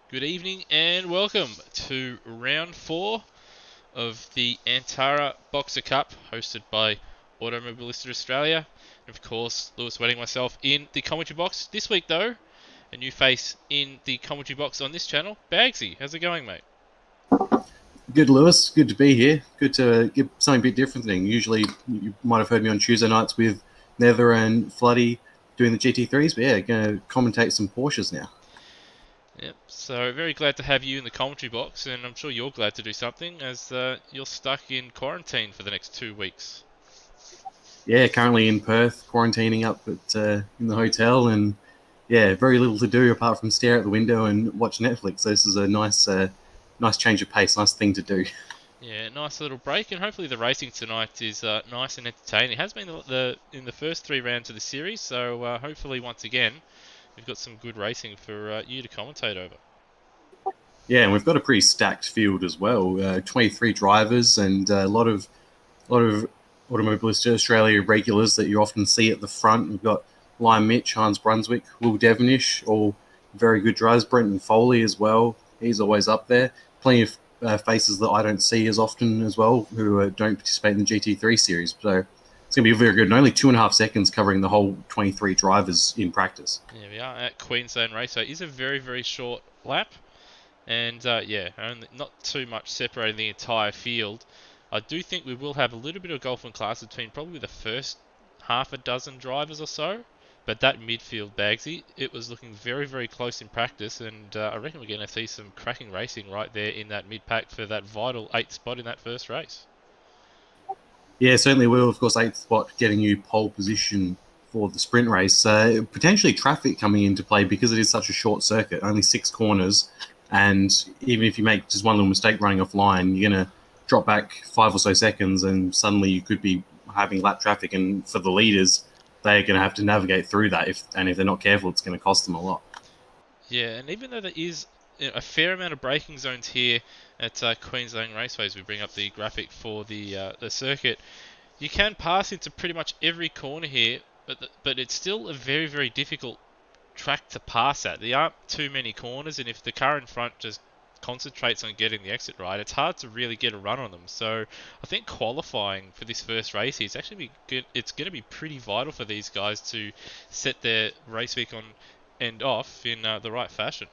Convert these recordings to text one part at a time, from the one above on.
Good evening and welcome to round 4 of the Antara Boxer Cup, hosted by Automobilista Australia. And of course, Lewis Wedding, myself, in the commentary box. This week, though, a new face in the commentary box on this channel, Bagsy. How's it going, mate? Good, Lewis. Good to be here. Good to get something a bit different thing. Usually, you might have heard me on Tuesday nights with Nether and Floody doing the GT3s, but yeah, going to commentate some Porsches now. Yep, so very glad to have you in the commentary box, and I'm sure you're glad to do something as you're stuck in quarantine for the next 2 weeks. Yeah, currently in Perth, quarantining up in the hotel, and yeah, very little to do apart from stare out the window and watch Netflix. So this is a nice change of pace, nice thing to do. Yeah, nice little break, and hopefully the racing tonight is nice and entertaining. It has been in the first 3 rounds of the series, so hopefully once again we've got some good racing for you to commentate over. Yeah, and we've got a pretty stacked field as well. 23 drivers and a lot of Automobilist Australia regulars that you often see at the front. We've got Liam Mitch, Hans Brunswick, Will Devonish, all very good drivers. Brenton Foley as well. He's always up there. Plenty of faces that I don't see as often as well who don't participate in the GT3 series. So it's going to be very good. And only 2.5 seconds covering the whole 23 drivers in practice. Here we are at Queensland Raceway. It is a very, very short lap, and yeah, only not too much separating the entire field. I do think we will have a little bit of golf and class between probably the first half a dozen drivers or so. But that midfield, Bagsy, it was looking very, very close in practice, and I reckon we're going to see some cracking racing right there in that mid-pack for that vital 8th spot in that first race. Yeah, certainly will. Of course, eighth spot getting you pole position for the sprint race. Potentially traffic coming into play because it is such a short circuit, only 6 corners. And even if you make just one little mistake running offline, you're going to drop back 5 or so seconds, and suddenly you could be having lap traffic. And for the leaders, they're going to have to navigate through that. If they're not careful, it's going to cost them a lot. Yeah, and even though there is a fair amount of braking zones here at Queensland Raceways, we bring up the graphic for the circuit. You can pass into pretty much every corner here, but it's still a very, very difficult track to pass at. There aren't too many corners, and if the car in front just concentrates on getting the exit right, it's hard to really get a run on them. So I think qualifying for this first race here is actually be good. It's going to be pretty vital for these guys to set their race week on and off in the right fashion.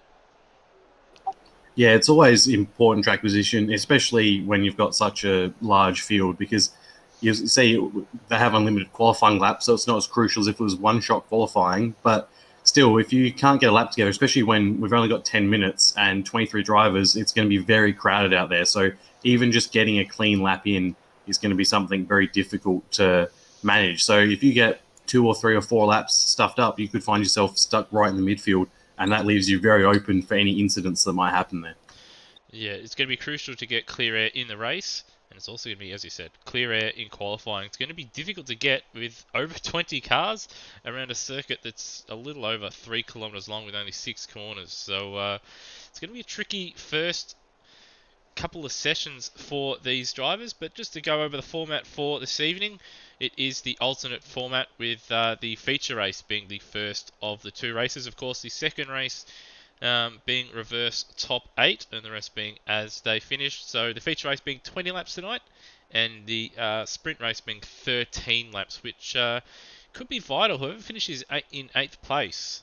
Yeah, it's always important track position, especially when you've got such a large field, because you see they have unlimited qualifying laps, so it's not as crucial as if it was one shot qualifying. But still, if you can't get a lap together, especially when we've only got 10 minutes and 23 drivers, it's going to be very crowded out there. So even just getting a clean lap in is going to be something very difficult to manage. So if you get 2 or 3 or 4 laps stuffed up, you could find yourself stuck right in the midfield, and that leaves you very open for any incidents that might happen there. Yeah, it's going to be crucial to get clear air in the race, and it's also going to be, as you said, clear air in qualifying. It's going to be difficult to get with over 20 cars around a circuit that's a little over 3 kilometres long with only 6 corners. So it's going to be a tricky first couple of sessions for these drivers. But just to go over the format for this evening, it is the alternate format with the feature race being the first of the 2 races. Of course, the second race being reverse top 8 and the rest being as they finish. So the feature race being 20 laps tonight and the sprint race being 13 laps, which could be vital. Whoever finishes in 8th place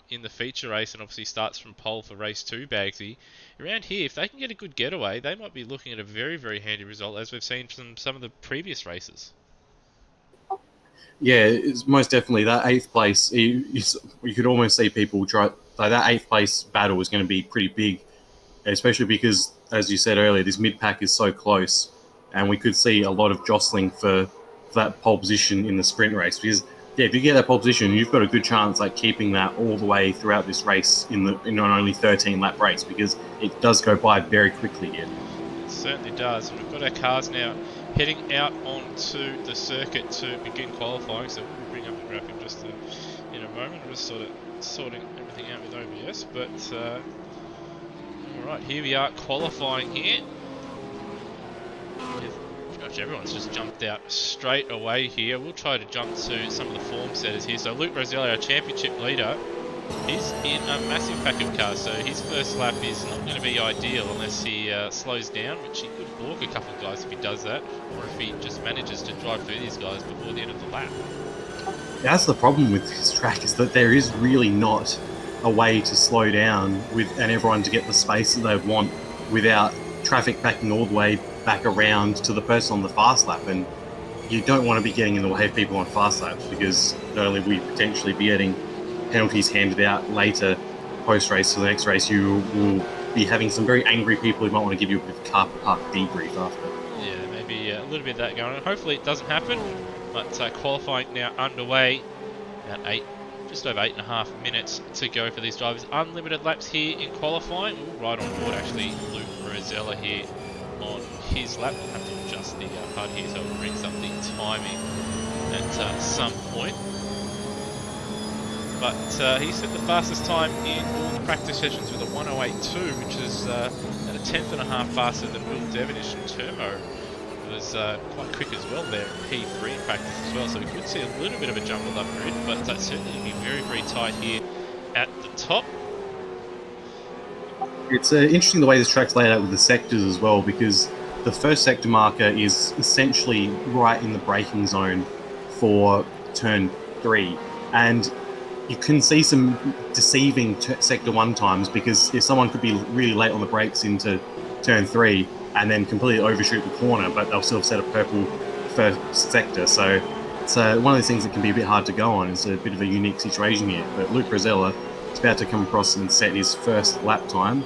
in the feature race and obviously starts from pole for race 2, Bagsy, around here, if they can get a good getaway, they might be looking at a very, very handy result as we've seen from some of the previous races. Yeah, it's most definitely that eighth place. You could almost see people try like that eighth place battle is going to be pretty big, especially because, as you said earlier, this mid pack is so close, and we could see a lot of jostling for that pole position in the sprint race. Because yeah, if you get that pole position, you've got a good chance like keeping that all the way throughout this race in an only 13 lap race, because it does go by very quickly here. It certainly does. And we've got our cars now heading out onto the circuit to begin qualifying. So we'll bring up the graphic just in a moment. I'm just sort of sorting everything out with OBS. But alright, here we are qualifying here. Pretty much everyone's just jumped out straight away here. We'll try to jump to some of the form setters here. So Luke Roselli, our championship leader, He's in a massive pack of cars, so his first lap is not going to be ideal unless he slows down, which he could balk a couple of guys if he does that, or if he just manages to drive through these guys before the end of the lap. That's the problem with this track, is that there is really not a way to slow down and everyone to get the space that they want without traffic backing all the way back around to the person on the fast lap. And you don't want to be getting in the way of people on fast laps, because not only will you potentially be getting penalties handed out later post-race to the next race, you will be having some very angry people who might want to give you a bit of car park debrief after. Yeah, maybe a little bit of that going on. Hopefully it doesn't happen, but qualifying now underway. About just over 8.5 minutes to go for these drivers. Unlimited laps here in qualifying. We'll ride on board actually Luke Rosella here on his lap. We'll have to adjust the HUD here so it brings up the timing at some point. But he set the fastest time in all the practice sessions with a 1:08.2, which is about a 10.5 faster than Will Devonish, and Turmo was quite quick as well there at P3 in practice as well. So we could see a little bit of a jumble up grid, but certainly be very, very tight here at the top. It's interesting the way this track's laid out with the sectors as well, because the first sector marker is essentially right in the braking zone for turn 3, and you can see some deceiving sector 1 times, because if someone could be really late on the brakes into turn 3 and then completely overshoot the corner, but they'll still set a purple first sector. So it's one of those things that can be a bit hard to go on. It's a bit of a unique situation here. But Luke Rosella is about to come across and set his first lap time.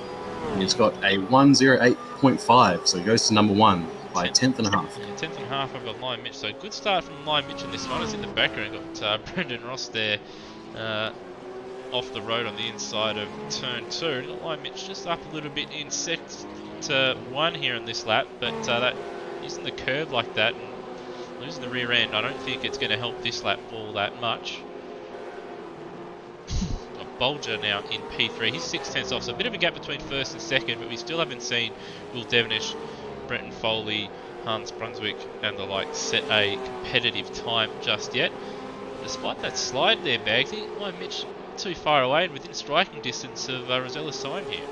And he's got a 1:08.5, so he goes to number 1 by a 10th and a half. Yeah, 10th and a half over Lion Mitch. So good start from Lion Mitch in this one. As in the background, got Brendan Ross there off the road on the inside of turn 2. Got Lion Mitch just up a little bit in sector 1 here in this lap, but that using the curve like that and losing the rear end, I don't think it's going to help this lap all that much. Bulger now in P3. He's 6/10 off, so a bit of a gap between first and second, but we still haven't seen Will Devonish, Brenton Foley, Hans Brunswick and the like set a competitive time just yet. Despite that slide there, Bagsy, why Mitch too far away and within striking distance of Rosella's time here.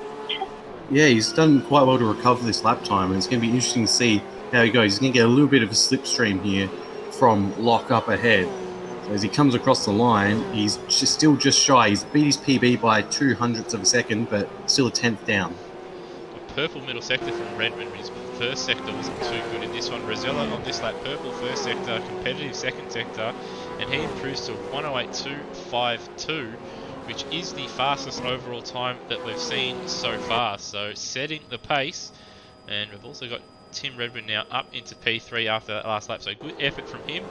Yeah, he's done quite well to recover this lap time, and it's going to be interesting to see how he goes. He's going to get a little bit of a slipstream here from lock up ahead. So as he comes across the line, he's still just shy. He's beat his PB by 0.02 of a second, but still a 10th down. A purple middle sector from Redmond. His first sector wasn't too good in this one. Rosella on this lap, purple first sector, competitive second sector, and he improves to 1:08.252, which is the fastest overall time that we've seen so far. So setting the pace, and we've also got Tim Redmond now up into P3 after that last lap. So good effort from him.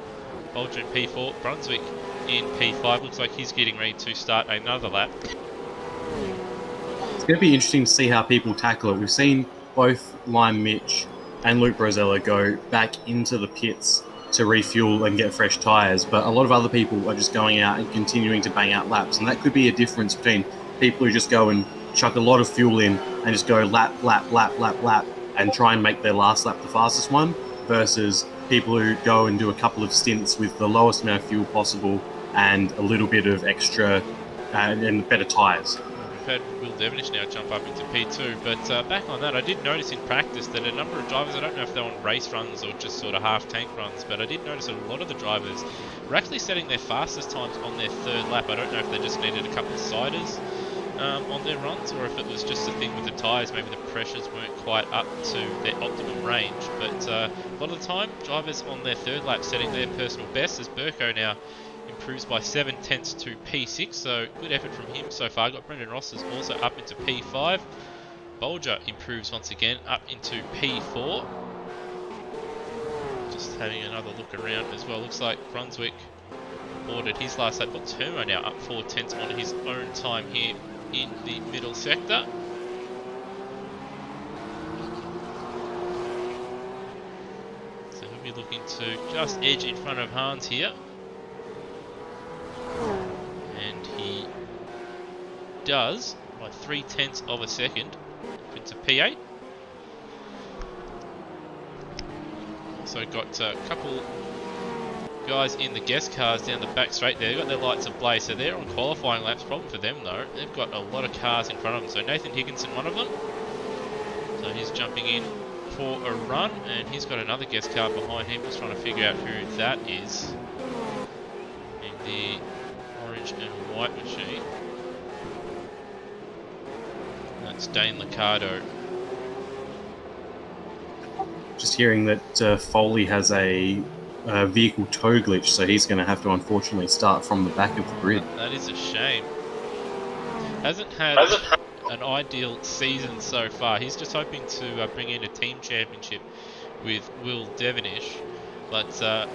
Bulger in P4, Brunswick in P5. Looks like he's getting ready to start another lap. It's going to be interesting to see how people tackle it. We've seen both Lime Mitch and Luke Rosella go back into the pits to refuel and get fresh tyres, but a lot of other people are just going out and continuing to bang out laps, and that could be a difference between people who just go and chuck a lot of fuel in and just go lap, lap, lap, lap, lap, and try and make their last lap the fastest one, versus people who go and do a couple of stints with the lowest amount of fuel possible and a little bit of extra and better tyres. We've had Will Devonish now jump up into P2, but back on that, I did notice in practice that a number of drivers, I don't know if they're on race runs or just sort of half tank runs, but I did notice that a lot of the drivers were actually setting their fastest times on their third lap. I don't know if they just needed a couple of siders on their runs, or if it was just a thing with the tyres, maybe the pressures weren't quite up to their optimum range, but a lot of the time drivers on their third lap setting their personal best, as Burko now improves by 0.7 to P6, so good effort from him so far. Got Brendan Ross is also up into P5. Bulger improves once again up into P4. Just having another look around as well. Looks like Brunswick ordered his last lap. Got Turmo now up 0.4 on his own time here in the middle sector. So he'll be looking to just edge in front of Hans here. And he does by 0.3 of a second into P8. Also got a couple guys in the guest cars down the back straight there. They've got their lights ablaze, so they're on qualifying laps. Problem for them though, they've got a lot of cars in front of them. So Nathan Higginson, one of them. So he's jumping in for a run, and he's got another guest car behind him. Just trying to figure out who that is in the orange and white machine. That's Dane Liccardo. Just hearing that Foley has a vehicle tow glitch, so he's going to have to unfortunately start from the back of the grid. That is a shame. Hasn't had an ideal season so far. He's just hoping to bring in a team championship with Will Devonish, but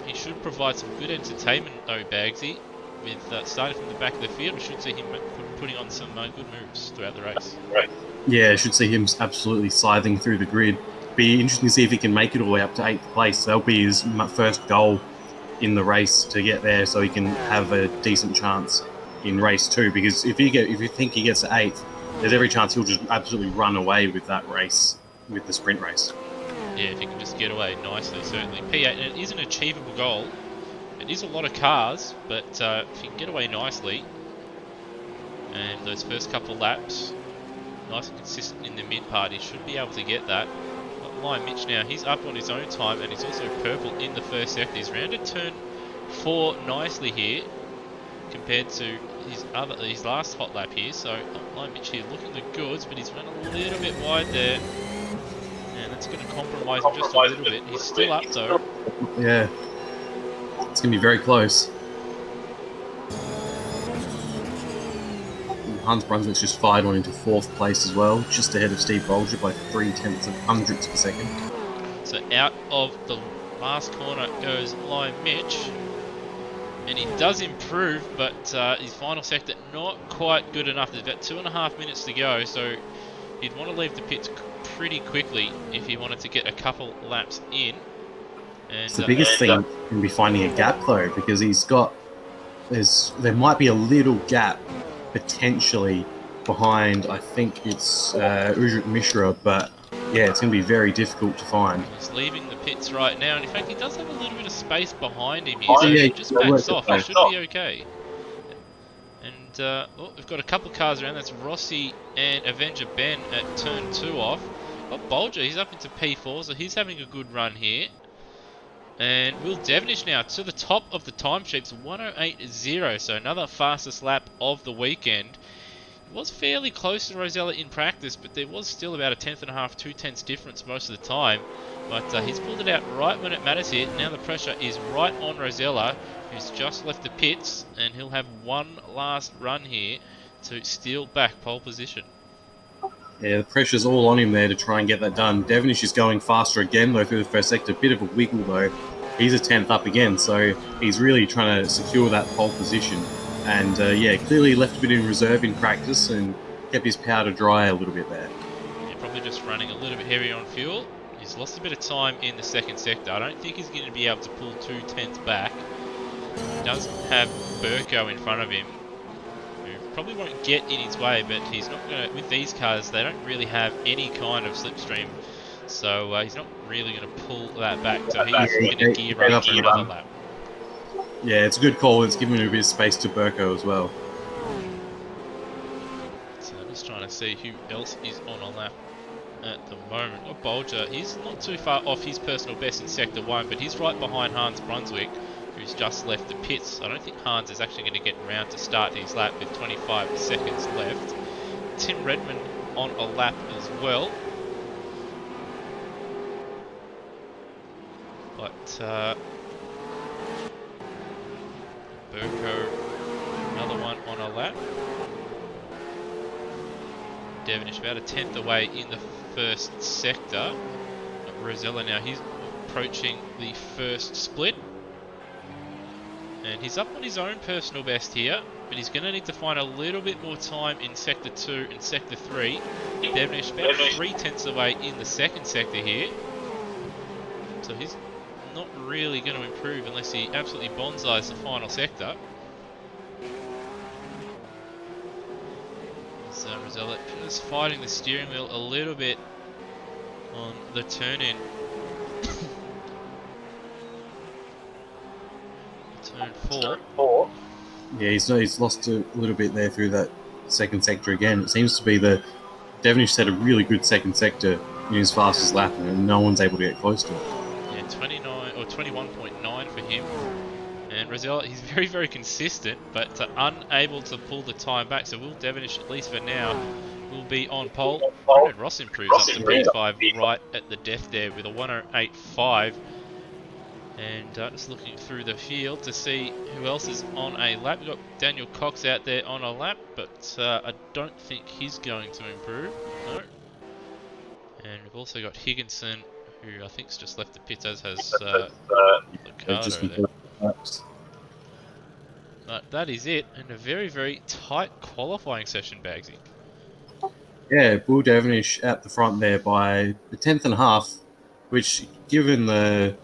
he should provide some good entertainment though, Bagsy. With starting from the back of the field, we should see him putting on some good moves throughout the race. Yeah, should see him absolutely scything through the grid. Be interesting to see if he can make it all the way up to 8th place. That'll be his first goal in the race to get there, so he can have a decent chance in race 2. Because if you think he gets to 8th, there's every chance he'll just absolutely run away with that race, with the sprint race. Yeah, if he can just get away nicely, certainly. P8, and it is an achievable goal. It is a lot of cars, but if he can get away nicely, and those first couple of laps, nice and consistent in the mid part, he should be able to get that. Lion Mitch now, he's up on his own time, and he's also purple in the first sector. He's rounded turn 4 nicely here, compared to his last hot lap here. So Lion Mitch here looking the goods, but he's run a little bit wide there, and that's going to compromise him just a little bit. He's still up though. Yeah, it's going to be very close. Hans Brunswick's just fired on into 4th place as well, just ahead of Steve Bolger by 0.3 hundredths per second. So out of the last corner goes Lion Mitch, and he does improve, but his final sector not quite good enough. There's about 2.5 minutes to go, so he'd want to leave the pits pretty quickly if he wanted to get a couple laps in. And the biggest thing can be finding a gap though, because there might be a little gap potentially behind, I think it's Ujrik Mishra, but yeah, it's going to be very difficult to find. He's leaving the pits right now, and in fact he does have a little bit of space behind him here, so he just backs off. He should be okay. And we've got a couple of cars around. That's Rossi and Avenger Ben at turn 2 off. Got Bolger, he's up into P4, so he's having a good run here. And Will Devonish now to the top of the timesheets, 1:08.0, so another fastest lap of the weekend. It was fairly close to Rosella in practice, but there was still about a 10.5, 2 tenths difference most of the time. But he's pulled it out right when it matters here. Now the pressure is right on Rosella, who's just left the pits, and he'll have one last run here to steal back pole position. Yeah, the pressure's all on him there to try and get that done. Devonish is going faster again, though, through the first sector. Bit of a wiggle, though. He's a 10th up again, so he's really trying to secure that pole position. And, yeah, clearly left a bit in reserve in practice and kept his powder dry a little bit there. Yeah, probably just running a little bit heavier on fuel. He's lost a bit of time in the second sector. I don't think he's going to be able to pull 2 tenths back. He does have Burko in front of him. Probably won't get in his way, but he's not going to. With these cars, they don't really have any kind of slipstream, so he's not really going to pull that back. So he's going to gear up for another lap. Yeah, it's a good call. It's giving a bit of space to Burko as well. So I'm just trying to see who else is on a lap at the moment. Oh, Bolger, he's not too far off his personal best in Sector 1, but he's right behind Hans Brunswick, who's just left the pits. I don't think Hans is actually going to get around to start his lap with 25 seconds left. Tim Redmond on a lap as well. But Burko, another one on a lap. Devonish about a 10th away in the first sector. Rosella now, he's approaching the first split. And he's up on his own personal best here, but he's going to need to find a little bit more time in Sector 2 and Sector 3. Devonish about 3 tenths away in the second sector here. So he's not really going to improve unless he absolutely bonsais the final sector. So Rosella just fighting the steering wheel a little bit on the turn-in. Turn 4. Yeah, he's lost a little bit there through that second sector again. It seems to be the Devonish set a really good second sector in his fastest lap, and no one's able to get close to it. Yeah, 29 or 21.9 for him. And Rosella, he's very, very consistent, but unable to pull the time back. So Will Devonish, at least for now, will be on pole. Brendan Ross improves up to P5 right at the death there with a 108.5. And just looking through the field to see who else is on a lap. We've got Daniel Cox out there on a lap, but I don't think he's going to improve. No. And we've also got Higginson, who I think's just left the pits, as has Ricardo there. But that is it, and a very, very tight qualifying session, Bagsy. Yeah, Will Devonish at the front there by a tenth and a half, which, given the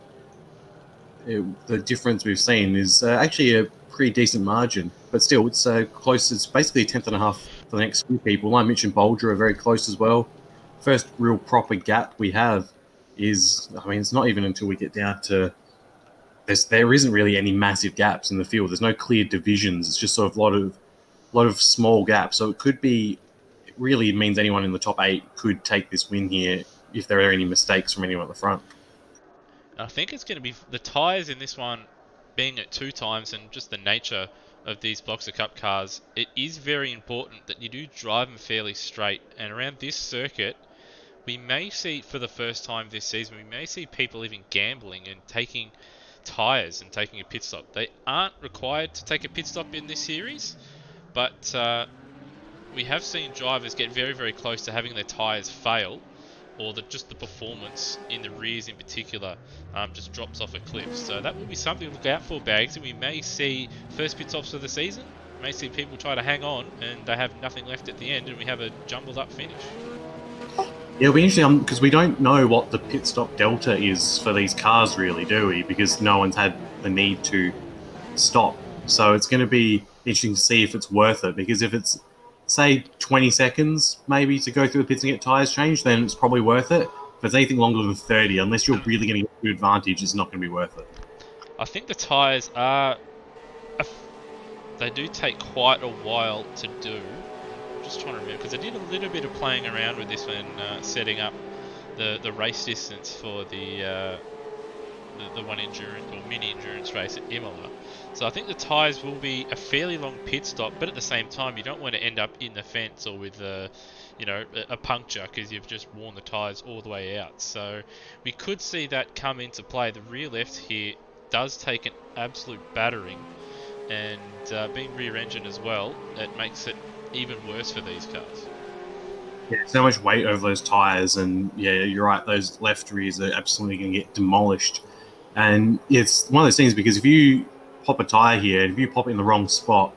difference we've seen, is actually a pretty decent margin. But still, it's close. It's basically a tenth and a half for the next few people. Like Mitch and Bolger are very close as well. First real proper gap we have is, I mean, it's not even until we get down to there isn't really any massive gaps in the field. There's no clear divisions. It's just sort of a lot of small gaps. So it could be, it really means anyone in the top 8 could take this win here if there are any mistakes from anyone at the front. I think it's going to be the tyres in this one being at 2 times, and just the nature of these Boxer Cup cars. It is very important that you do drive them fairly straight, and around this circuit we may see, for the first time this season, we may see people even gambling and taking tyres and taking a pit stop. They aren't required to take a pit stop in this series, but we have seen drivers get very, very close to having their tyres fail, or just the performance in the rears in particular just drops off a cliff. So that will be something to look out for, Bags, and we may see first pit stops of the season. We may see people try to hang on and they have nothing left at the end, and we have a jumbled up finish. Yeah, it'll be interesting because we don't know what the pit stop delta is for these cars, really, do we? Because no one's had the need to stop. So it's going to be interesting to see if it's worth it. Because if it's, say, 20 seconds maybe to go through the pits and get tyres changed, then it's probably worth it. If it's anything longer than 30, unless you're really going to get a good advantage, it's not going to be worth it. I think the tyres are... they do take quite a while to do. Just trying to remember, because I did a little bit of playing around with this when setting up the race distance for the one endurance or mini endurance race at Imola. So I think the tyres will be a fairly long pit stop, but at the same time you don't want to end up in the fence or with a puncture because you've just worn the tyres all the way out. So we could see that come into play. The rear left here does take an absolute battering, and being rear engine as well, it makes it even worse for these cars. Yeah, so much weight over those tyres, and yeah, you're right, those left rears are absolutely going to get demolished. And it's one of those things, because if you pop a tyre here, if you pop it in the wrong spot,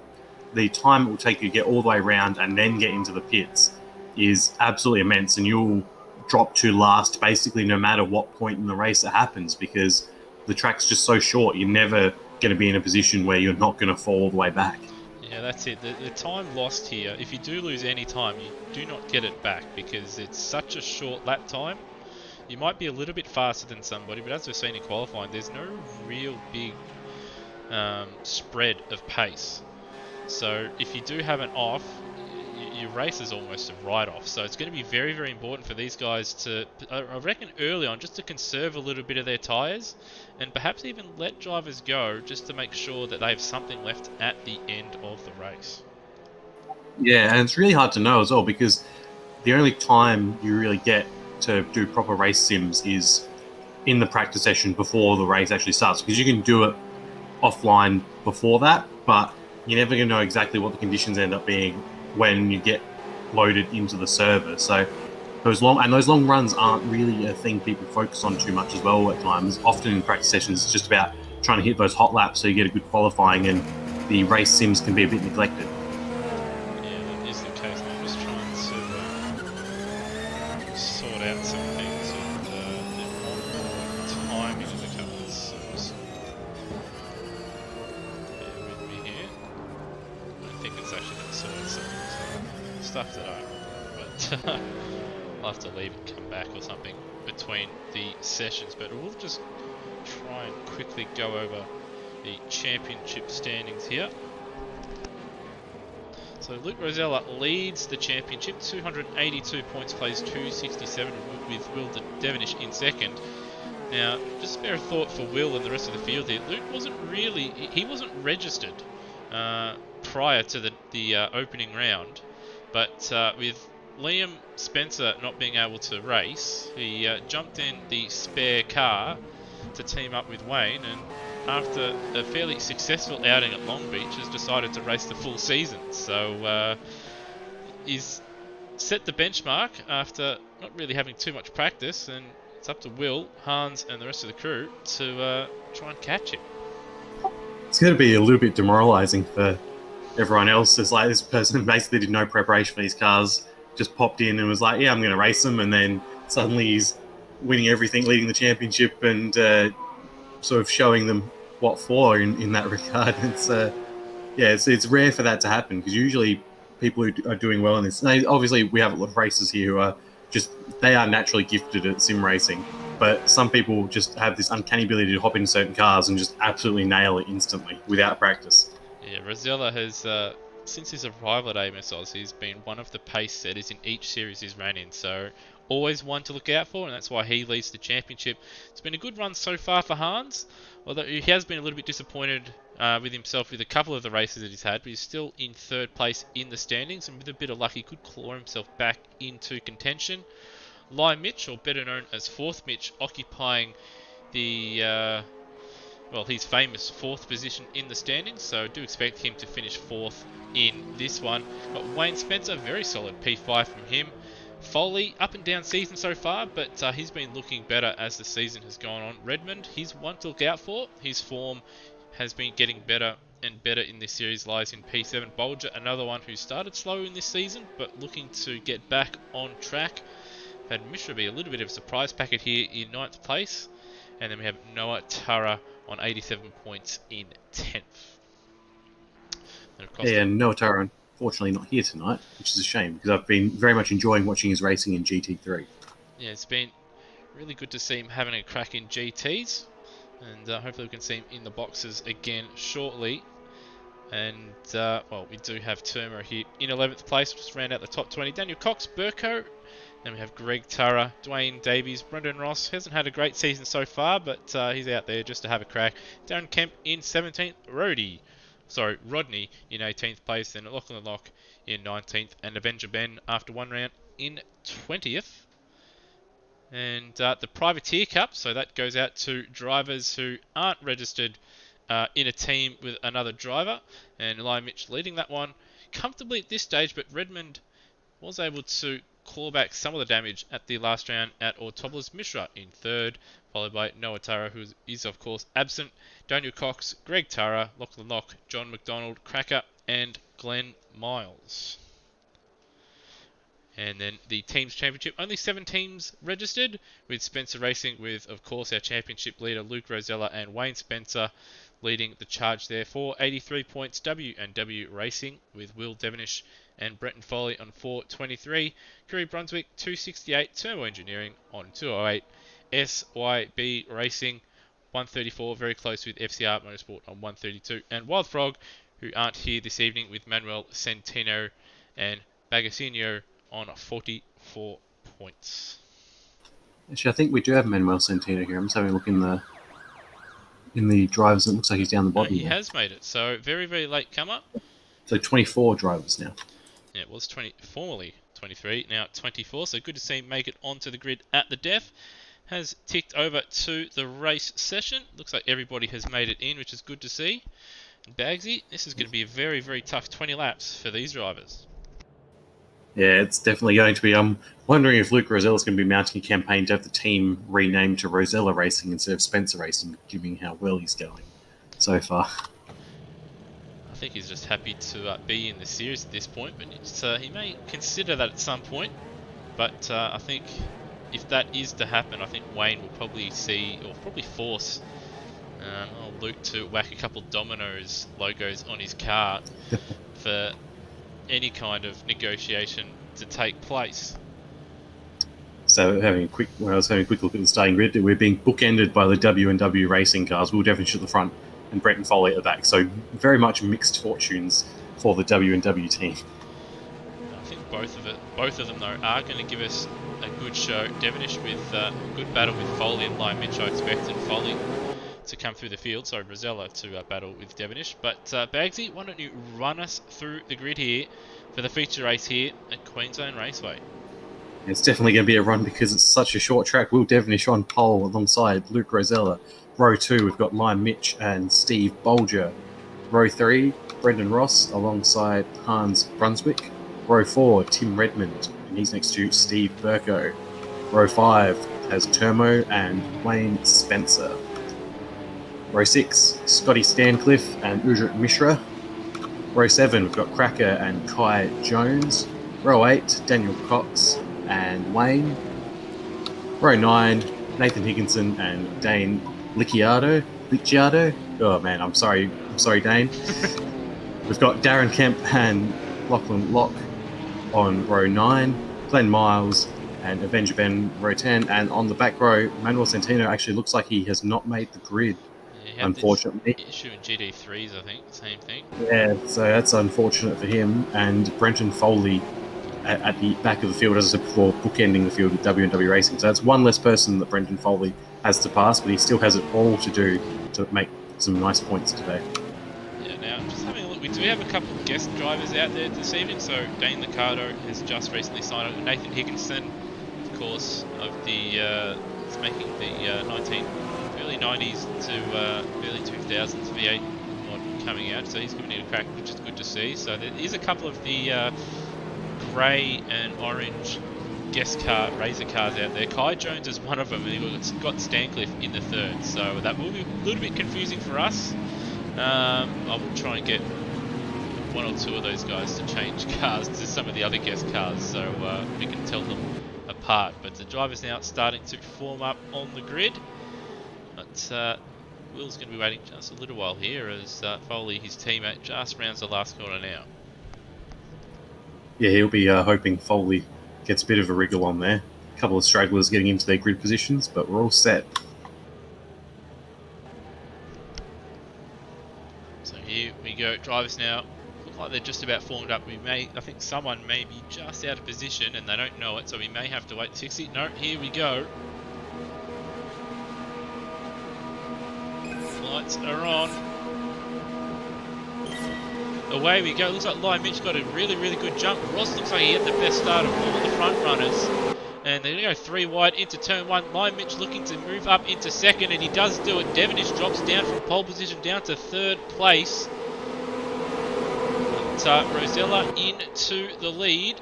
the time it will take you to get all the way around and then get into the pits is absolutely immense, and you'll drop to last basically no matter what point in the race it happens, because the track's just so short, you're never going to be in a position where you're not going to fall all the way back. Yeah, that's it. The time lost here, if you do lose any time, you do not get it back because it's such a short lap time. You might be a little bit faster than somebody, but as we've seen in qualifying, there's no real big spread of pace. So if you do have an off, your race is almost a write-off. So it's going to be very, very important for these guys to, I reckon early on, just to conserve a little bit of their tyres and perhaps even let drivers go just to make sure that they have something left at the end of the race. Yeah, and it's really hard to know as well, because the only time you really get to do proper race sims is in the practice session before the race actually starts, because you can do it offline before that, but you're never going to know exactly what the conditions end up being when you get loaded into the server. So those long runs aren't really a thing people focus on too much as well at times. Often in practice sessions, it's just about trying to hit those hot laps so you get a good qualifying, and the race sims can be a bit neglected. Yeah, that is the case. I'm just trying to sort out some things with the timing of the colours. So just bear with me here. I think it's actually going to sort out something. So stuff that but I'll have to leave and come back or something between the sessions. But we'll just try and quickly go over the championship standings here. So Luke Rosella leads the championship, 282 points, plays 267 with Will Devonish in second. Now, just spare a thought for Will and the rest of the field here. Luke he wasn't registered prior to the opening round, but with Liam Spencer not being able to race, he jumped in the spare car to team up with Wayne, and after a fairly successful outing at Long Beach, has decided to race the full season. So he's set the benchmark after not really having too much practice, and it's up to Will, Hans, and the rest of the crew to try and catch him. It's going to be a little bit demoralising for everyone else. It's like this person basically did no preparation for these cars, just popped in and was like, yeah, I'm going to race them, and then suddenly he's winning everything, leading the championship, and sort of showing them what for in that regard. It's rare for that to happen, because usually people who are doing well in this, obviously we have a lot of racers here who are they are naturally gifted at sim racing, but some people just have this uncanny ability to hop into certain cars and just absolutely nail it instantly without practice. Yeah, Rosella has, since his arrival at AMSOZ, he's been one of the pace setters in each series he's ran in, so always one to look out for, and that's why he leads the championship. It's been a good run so far for Hans, although he has been a little bit disappointed with himself with a couple of the races that he's had, but he's still in third place in the standings, and with a bit of luck he could claw himself back into contention. Lai Mitch, or better known as Fourth Mitch, occupying the his famous fourth position in the standings, so do expect him to finish fourth in this one. Got Wayne Spencer, very solid P5 from him. Foley, up and down season so far, but he's been looking better as the season has gone on. Redmond, he's one to look out for. His form has been getting better and better in this series, lies in P7. Bolger, another one who started slow in this season, but looking to get back on track. Had Mishra be a little bit of a surprise packet here in 9th place. And then we have Noah Tara on 87 points in 10th. And Noah Tara, unfortunately, not here tonight, which is a shame, because I've been very much enjoying watching his racing in GT3. Yeah, it's been really good to see him having a crack in GTs, and hopefully we can see him in the boxes again shortly. And, we do have Turmer here in 11th place, just round out the top 20. Daniel Cox, Burko. Then we have Greg Tara, Dwayne Davies, Brendan Ross. Hasn't had a great season so far, but he's out there just to have a crack. Darren Kemp in 17th. Rodney in 18th place. Then Lachlan Locke in 19th. And Avenger Ben, after one round, in 20th. And the Privateer Cup, so that goes out to drivers who aren't registered in a team with another driver. And Eli Mitch leading that one comfortably at this stage, but Redmond was able to claw back some of the damage at the last round at Autoblas. Mishra in third, followed by Noah Tara, who is of course absent, Daniel Cox, Greg Tara, Lachlan Locke, John McDonald, Cracker, and Glenn Miles. And then the teams championship, only 7 teams registered, with Spencer racing with, of course, our championship leader Luke Rosella and Wayne Spencer leading the charge there for 83 points. W&W Racing with Will Devonish and Brenton Foley on 423. Curry Brunswick 268. Turbo Engineering on 208. SYB Racing 134, very close with FCR Motorsport on 132. And Wild Frog, who aren't here this evening, with Manuel Centeno and Bagasinho on 44 points. Actually, I think we do have Manuel Centeno here. I'm just having a look in the drivers. It looks like he's down the bottom. He has made it, so very, very late comer. So 24 drivers now. Yeah, it was formerly 23, now 24, so good to see him make it onto the grid at the DEF. Has ticked over to the race session. Looks like everybody has made it in, which is good to see. And Bagsy, this is going to be a very, very tough 20 laps for these drivers. Yeah, it's definitely going to be. I'm wondering if Luke Rosella's going to be mounting a campaign to have the team renamed to Rosella Racing instead of Spencer Racing, given how well he's going so far. I think he's just happy to be in the series at this point, but he may consider that at some point. But I think if that is to happen, I think Wayne will probably force Luke to whack a couple Domino's logos on his car for any kind of negotiation to take place. So when I was having a quick look at the starting grid, we're being bookended by the W&W racing cars. We'll definitely at the front, and Brenton Foley at the back. So very much mixed fortunes for the W&W team. I think both of them though are going to give us a good show. Devonish with a good battle with Foley and Lion Mitch. I expected Foley to come through the field, sorry, Rosella to battle with Devonish. But Bagsy, why don't you run us through the grid here for the feature race here at Queensland Raceway? It's definitely going to be a run because it's such a short track. Will Devonish on pole alongside Luke Rosella. Row 2, we've got Lion Mitch and Steve Bolger. Row 3, Brendan Ross alongside Hans Brunswick. Row 4, Tim Redmond, and he's next to Steve Burko. Row 5 has Termo and Wayne Spencer. Row 6, Scotty Stancliffe and Ujrit Mishra. Row 7, we've got Cracker and Kai Jones. Row 8, Daniel Cox and Wayne. Row 9, Nathan Higginson and Dane Licciardo. Oh man, I'm sorry, Dane. We've got Darren Kemp and Lachlan Locke on row 9, Glenn Miles and Avenger Ben row 10, and on the back row, Manuel Centeno actually looks like he has not made the grid, unfortunately. Issue in GD3s, I think, same thing. Yeah, so that's unfortunate for him, and Brenton Foley at the back of the field, as I said before, bookending the field with W&W Racing. So that's one less person that Brenton Foley has to pass, but he still has it all to do to make some nice points today. Yeah, now just having a look, we do have a couple of guest drivers out there this evening. So Dane Licciardo has just recently signed up with Nathan Higginson, of course, of the is making the early 90s to early 2000s V8 mod coming out. So he's giving it a crack, which is good to see. So there is a couple of the grey and orange guest car racer cars out there. Kai Jones is one of them, and he's got Stancliffe in the third, so that will be a little bit confusing for us. I will try and get one or two of those guys to change cars to some of the other guest cars, so we can tell them apart. But the drivers now starting to form up on the grid, but Will's going to be waiting just a little while here as Foley, his teammate, just rounds the last corner now. Yeah, he'll be hoping Foley gets a bit of a wriggle on there. A couple of stragglers getting into their grid positions, but we're all set. So here we go. Drivers now look like they're just about formed up. I think someone may be just out of position and they don't know it, so we may have to wait 60. No, here we go. Lights are on. Away we go. Looks like Lion Mitch got a really good jump. Ross looks like he had the best start of all the front runners. And they're going to go 3 wide into turn 1. Lion Mitch looking to move up into second, and he does do it. Devonish drops down from pole position down to third place. But Rosella into the lead.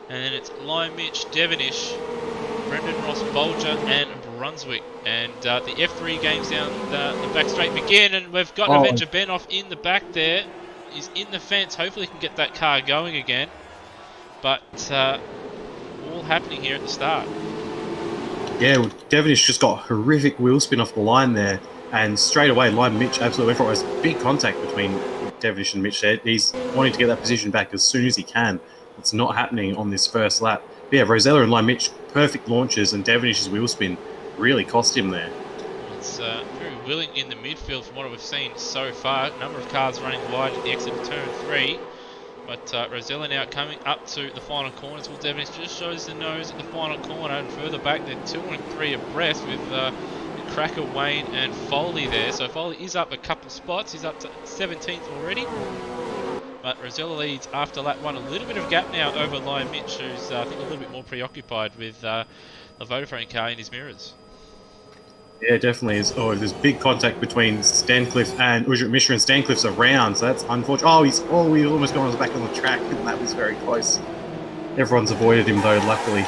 And then it's Lion Mitch, Devonish, Brendan Ross, Bolger and Brunswick. And the F3 games down the back straight begin, and we've got Avenger Ben off in the back there. He's in the fence. Hopefully he can get that car going again. But all happening here at the start. Yeah, well, Devonish just got horrific wheel spin off the line there, and straight away Lion Mitch absolutely went for it. There's big contact between Devonish and Mitch there. He's wanting to get that position back as soon as he can. It's not happening on this first lap. But yeah, Rosella and Lion Mitch, perfect launches, and Devonish's wheel spin really cost him there. It's very willing in the midfield from what we've seen so far. A number of cars running wide at the exit of turn 3. But Rosella now coming up to the final corners. Will Devonish just shows the nose at the final corner, and further back they're 2 and 3 abreast with Cracker, Wayne and Foley there. So Foley is up a couple spots. He's up to 17th already. But Rosella leads after lap 1. A little bit of gap now over Lion Mitch, who's I think a little bit more preoccupied with the Vodafone car in his mirrors. Yeah, definitely is. Oh, there's big contact between Stancliffe and Ujrit Mishra, and Stancliffe's around, so that's unfortunate. Oh, he's almost gone on the back on the track, and that was very close. Everyone's avoided him though, luckily.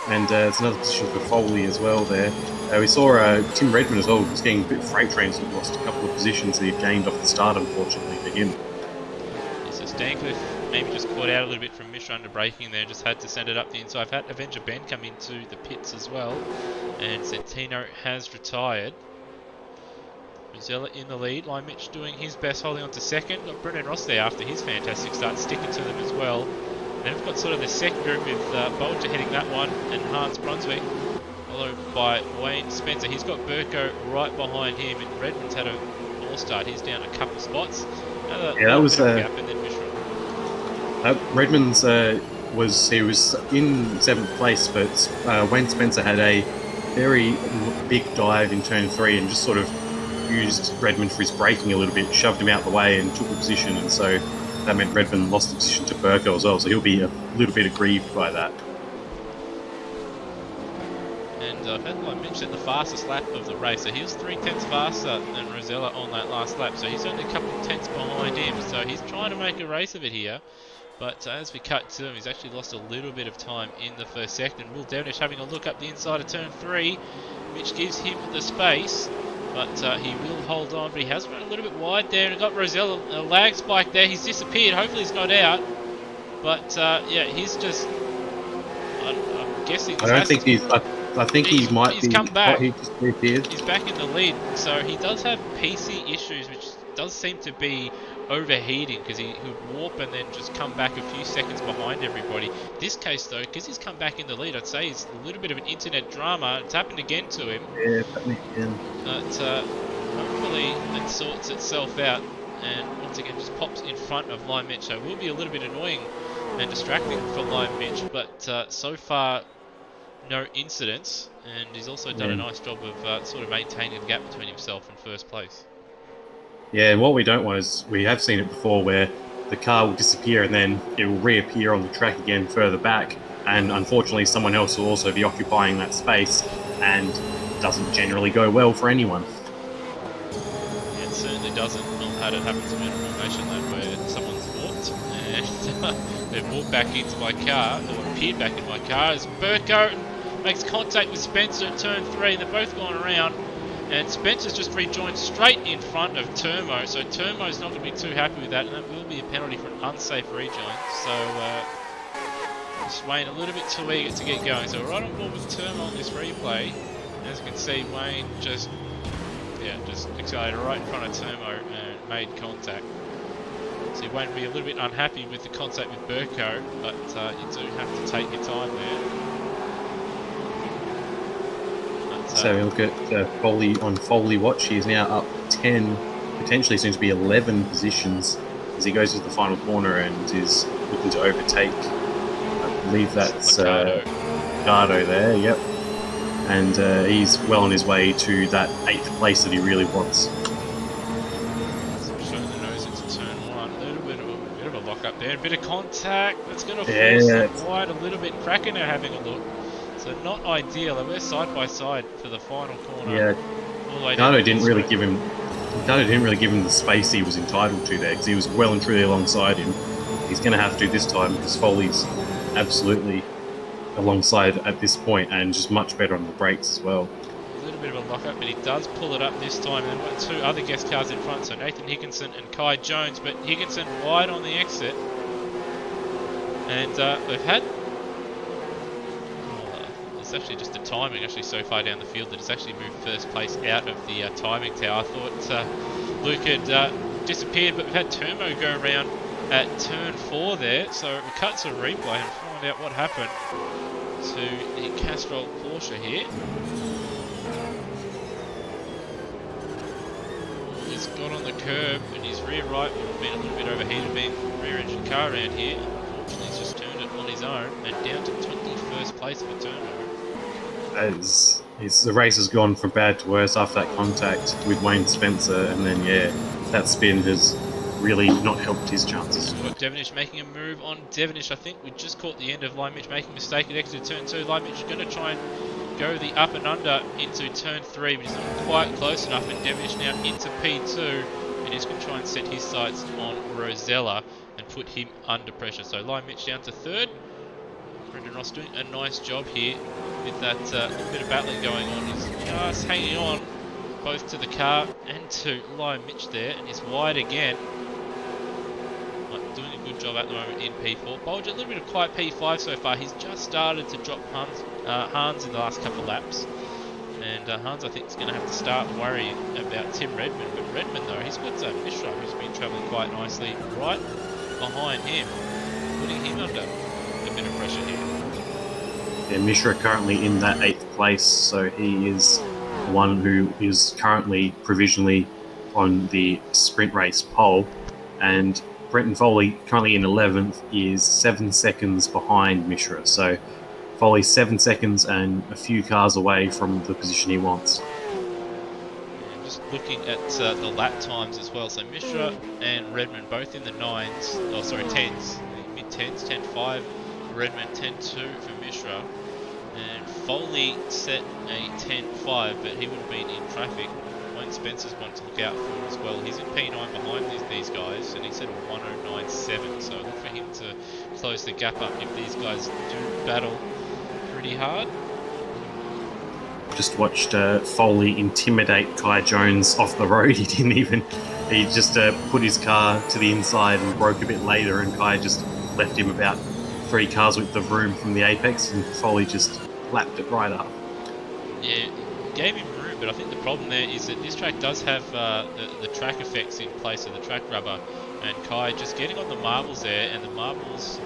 And it's another position for Foley as well there. We saw Tim Redmond as well, was getting a bit of freight trains, and lost a couple of positions that he gained off the start, unfortunately for him. So Stancliffe maybe just caught out a little bit from Mishra under braking there, just had to send it up the inside. I've had Avenger Ben come into the pits as well, and Centeno has retired. Rosella in the lead, Lion Mitch doing his best, holding on to second. Got Brendan Ross there after his fantastic start, sticking to them as well. Then we've got sort of the second group with Bolger heading that one, and Hans Brunswick, followed by Wayne Spencer. He's got Burko right behind him, and Redmond's had an start. He's down a couple spots. Yeah, that was bit of a gap, and then Mishra. Redmond's was in 7th place, but Wayne Spencer had a very big dive in turn 3 and just sort of used Redmond for his braking a little bit, shoved him out the way and took the position, and so that meant Redmond lost the position to Burko as well, so he'll be a little bit aggrieved by that. And as I mentioned, the fastest lap of the race, so he was 3/10 faster than Rosella on that last lap, so he's only a couple of tenths behind him, so he's trying to make a race of it here. But as we cut to him, he's actually lost a little bit of time in the first second. Will Devenish having a look up the inside of turn 3, which gives him the space. But he will hold on, but he has run a little bit wide there. And got Rosella, a lag spike there. He's disappeared. Hopefully he's not out. But yeah, he's just... I'm guessing... I think he might be... He's come back. He just reappeared. He's back in the lead. So he does have PC issues, which does seem to be overheating, because he would warp and then just come back a few seconds behind everybody. This case though, because he's come back in the lead, I'd say he's a little bit of an internet drama. It's happened again to him. Yeah, happened again. But hopefully it sorts itself out, and once again just pops in front of Line Mitch. So it will be a little bit annoying and distracting for Line Mitch, but so far no incidents, and he's also done a nice job of sort of maintaining the gap between himself and first place. Yeah, and what we don't want is, we have seen it before where the car will disappear and then it will reappear on the track again further back, and unfortunately someone else will also be occupying that space, and it doesn't generally go well for anyone. Yeah, it certainly doesn't. I've had it happen to me in a formation lap where someone's walked and they've walked back into my car, or appeared back in my car, as Burko makes contact with Spencer at turn 3. They're both gone around. And Spencer's just rejoined straight in front of Termo, so Termo's not going to be too happy with that, and that will be a penalty for an unsafe rejoin. So just Wayne a little bit too eager to get going. So right on board with Termo on this replay. As you can see, Wayne just accelerated right in front of Termo and made contact. So Wayne will be a little bit unhappy with the contact with Burko, but you do have to take your time there. So we look at Foley on Foley Watch. He is now up 10, potentially seems to be 11 positions as he goes to the final corner and is looking to overtake. I believe that's Gardo there, yep. And he's well on his way to that 8th place that he really wants. So showing the nose into turn 1, a little bit of a lock up there, a bit of contact. That's going to force it wide a little bit. Kraken now having a look. So not ideal. We're side by side for the final corner. Yeah, Dado didn't really give him the space he was entitled to there, because he was well and truly alongside him. He's going to have to this time, because Foley's absolutely alongside at this point and just much better on the brakes as well. A little bit of a lock up, but he does pull it up this time. And we've got 2 other guest cars in front, so Nathan Higginson and Kai Jones, but Higginson wide on the exit. And we've had... It's actually just the timing so far down the field that it's actually moved first place out of the timing tower. I thought Luke had disappeared, but we've had Termo go around at turn 4 there, so we cut to replay and find out what happened to the Castrol Porsche here. He's got on the curb and his rear right would have been a little bit overheated, being a rear engine car around here. Unfortunately he's just turned it on his own and down to 21st place for Termo. The race has gone from bad to worse after that contact with Wayne Spencer, and then that spin has really not helped his chances. We've got Devenish making a move on Devenish. I think we just caught the end of Line Mitch making a mistake at exit turn 2. Line Mitch is going to try and go the up and under into turn 3, but he's not quite close enough, and Devenish now into P2, and he's going to try and set his sights on Rosella and put him under pressure. So Line Mitch down to 3rd. Brendan Ross doing a nice job here with that little bit of battling going on. He's just hanging on both to the car and to Lion Mitch there, and he's wide again. Doing a good job at the moment in P4. Bolger, a little bit of quiet P5 so far. He's just started to drop Hans in the last couple of laps. And Hans, I think, is going to have to start worrying about Tim Redmond. But Redmond, though, he's got Mishra, who's been travelling quite nicely right behind him, putting him under a bit of pressure here. Yeah, Mishra currently in that 8th place, so he is the one who is currently provisionally on the sprint race pole, and Brenton Foley, currently in 11th, is 7 seconds behind Mishra. So Foley's 7 seconds and a few cars away from the position he wants. And just looking at the lap times as well. So Mishra and Redmond both in the 9s, oh sorry, 10s, mid 10s, 10.5 for Redmond, 10.2 for Mishra. And Foley set a 10.5, but he would have been in traffic. Wayne Spencer's one to look out for as well. He's in P9 behind these guys, and he set a 109.7, so look for him to close the gap up if these guys do battle pretty hard. Just watched Foley intimidate Kai Jones off the road. He just put his car to the inside and broke a bit later, and Kai just left him about 3 cars width of room from the apex, and Foley just lapped it right up. Yeah, gave him room, but I think the problem there is that this track does have the track effects in place, so the track rubber, and Kai just getting on the marbles there, and the marbles,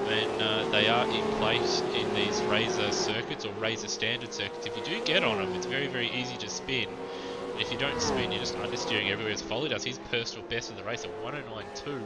when they are in place in these Razor circuits or Razor standard circuits, if you do get on them, it's very, very easy to spin. And if you don't spin, you're just understeering everywhere as Foley does. His personal best of the race, a 109.2. And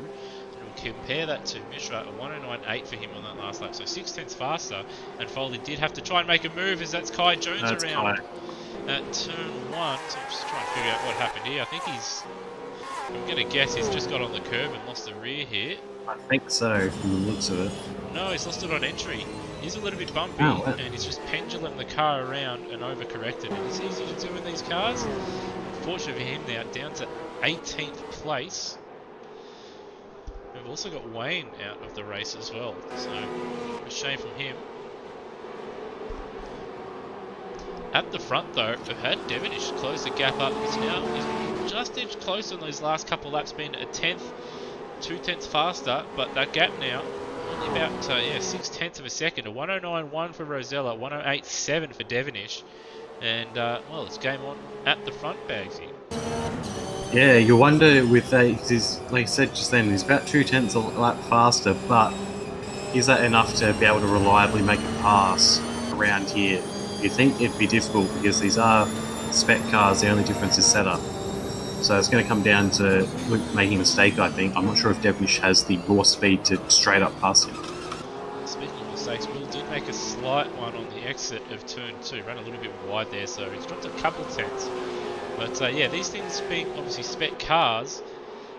we'll compare that to Mishra, a 109.8 for him on that last lap. So 6/10 faster. And Foley did have to try and make a move as that's Kai Jones That's around Kai. at turn 1. So I'm just trying to figure out what happened here. I think I'm going to guess he's just got on the curb and lost the rear here. I think so, from the looks of it. No, he's lost it on entry. He's a little bit bumpy, Oh, wow. and he's just pendulum the car around and overcorrected. And it's easy to do in these cars. Unfortunately for him now, down to 18th place. We've also got Wayne out of the race as well, so a shame from him. At the front though, we've had Devonish close the gap up. He's just edged close on those last couple laps, been a 10th, 2/10 faster, but that gap now only about 6/10 of a second. A 109.1 for Rosella, 108.7 for Devonish, and well, it's game on at the front, Bagsy. Yeah, you wonder with that, because like I said just then, he's about 2/10 a lap faster, but is that enough to be able to reliably make a pass around here? You'd think it'd be difficult because these are spec cars, the only difference is setup. So it's going to come down to Luke making a mistake, I think. I'm not sure if Devonish has the raw speed to straight up pass him. Speaking of mistakes, Will did make a slight one on the exit of turn 2. Ran a little bit wide there, so he's dropped a couple tenths. But yeah, these things being obviously spec cars,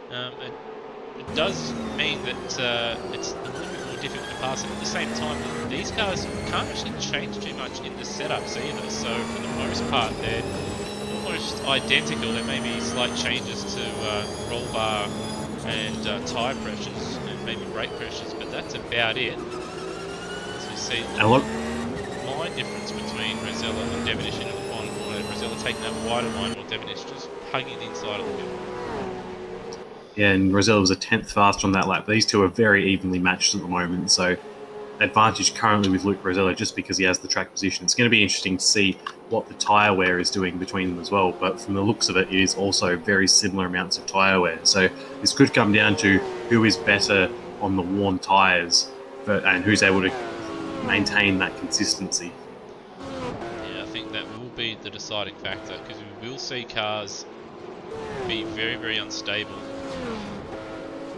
it does mean that it's a little bit more difficult to pass. And at the same time, these cars can't actually change too much in the setups either. So for the most part, they're almost identical. There may be slight changes to roll bar and tyre pressures and maybe brake pressures, but that's about it. As you see, And look, line difference between Rosella and Devonish into the final corner. Rosella taking that wider line, while Devonish just hugging the inside of the middle. yeah, and Rosella was a 10th faster on that lap. These two are very evenly matched at the moment, so advantage currently with Luke Rosella just because he has the track position. It's going to be interesting to see what the tyre wear is doing between them as well, but from the looks of it, it is also very similar amounts of tyre wear. So this could come down to who is better on the worn tyres and who's able to maintain that consistency. Yeah, I think that will be the deciding factor, because we will see cars be very, very unstable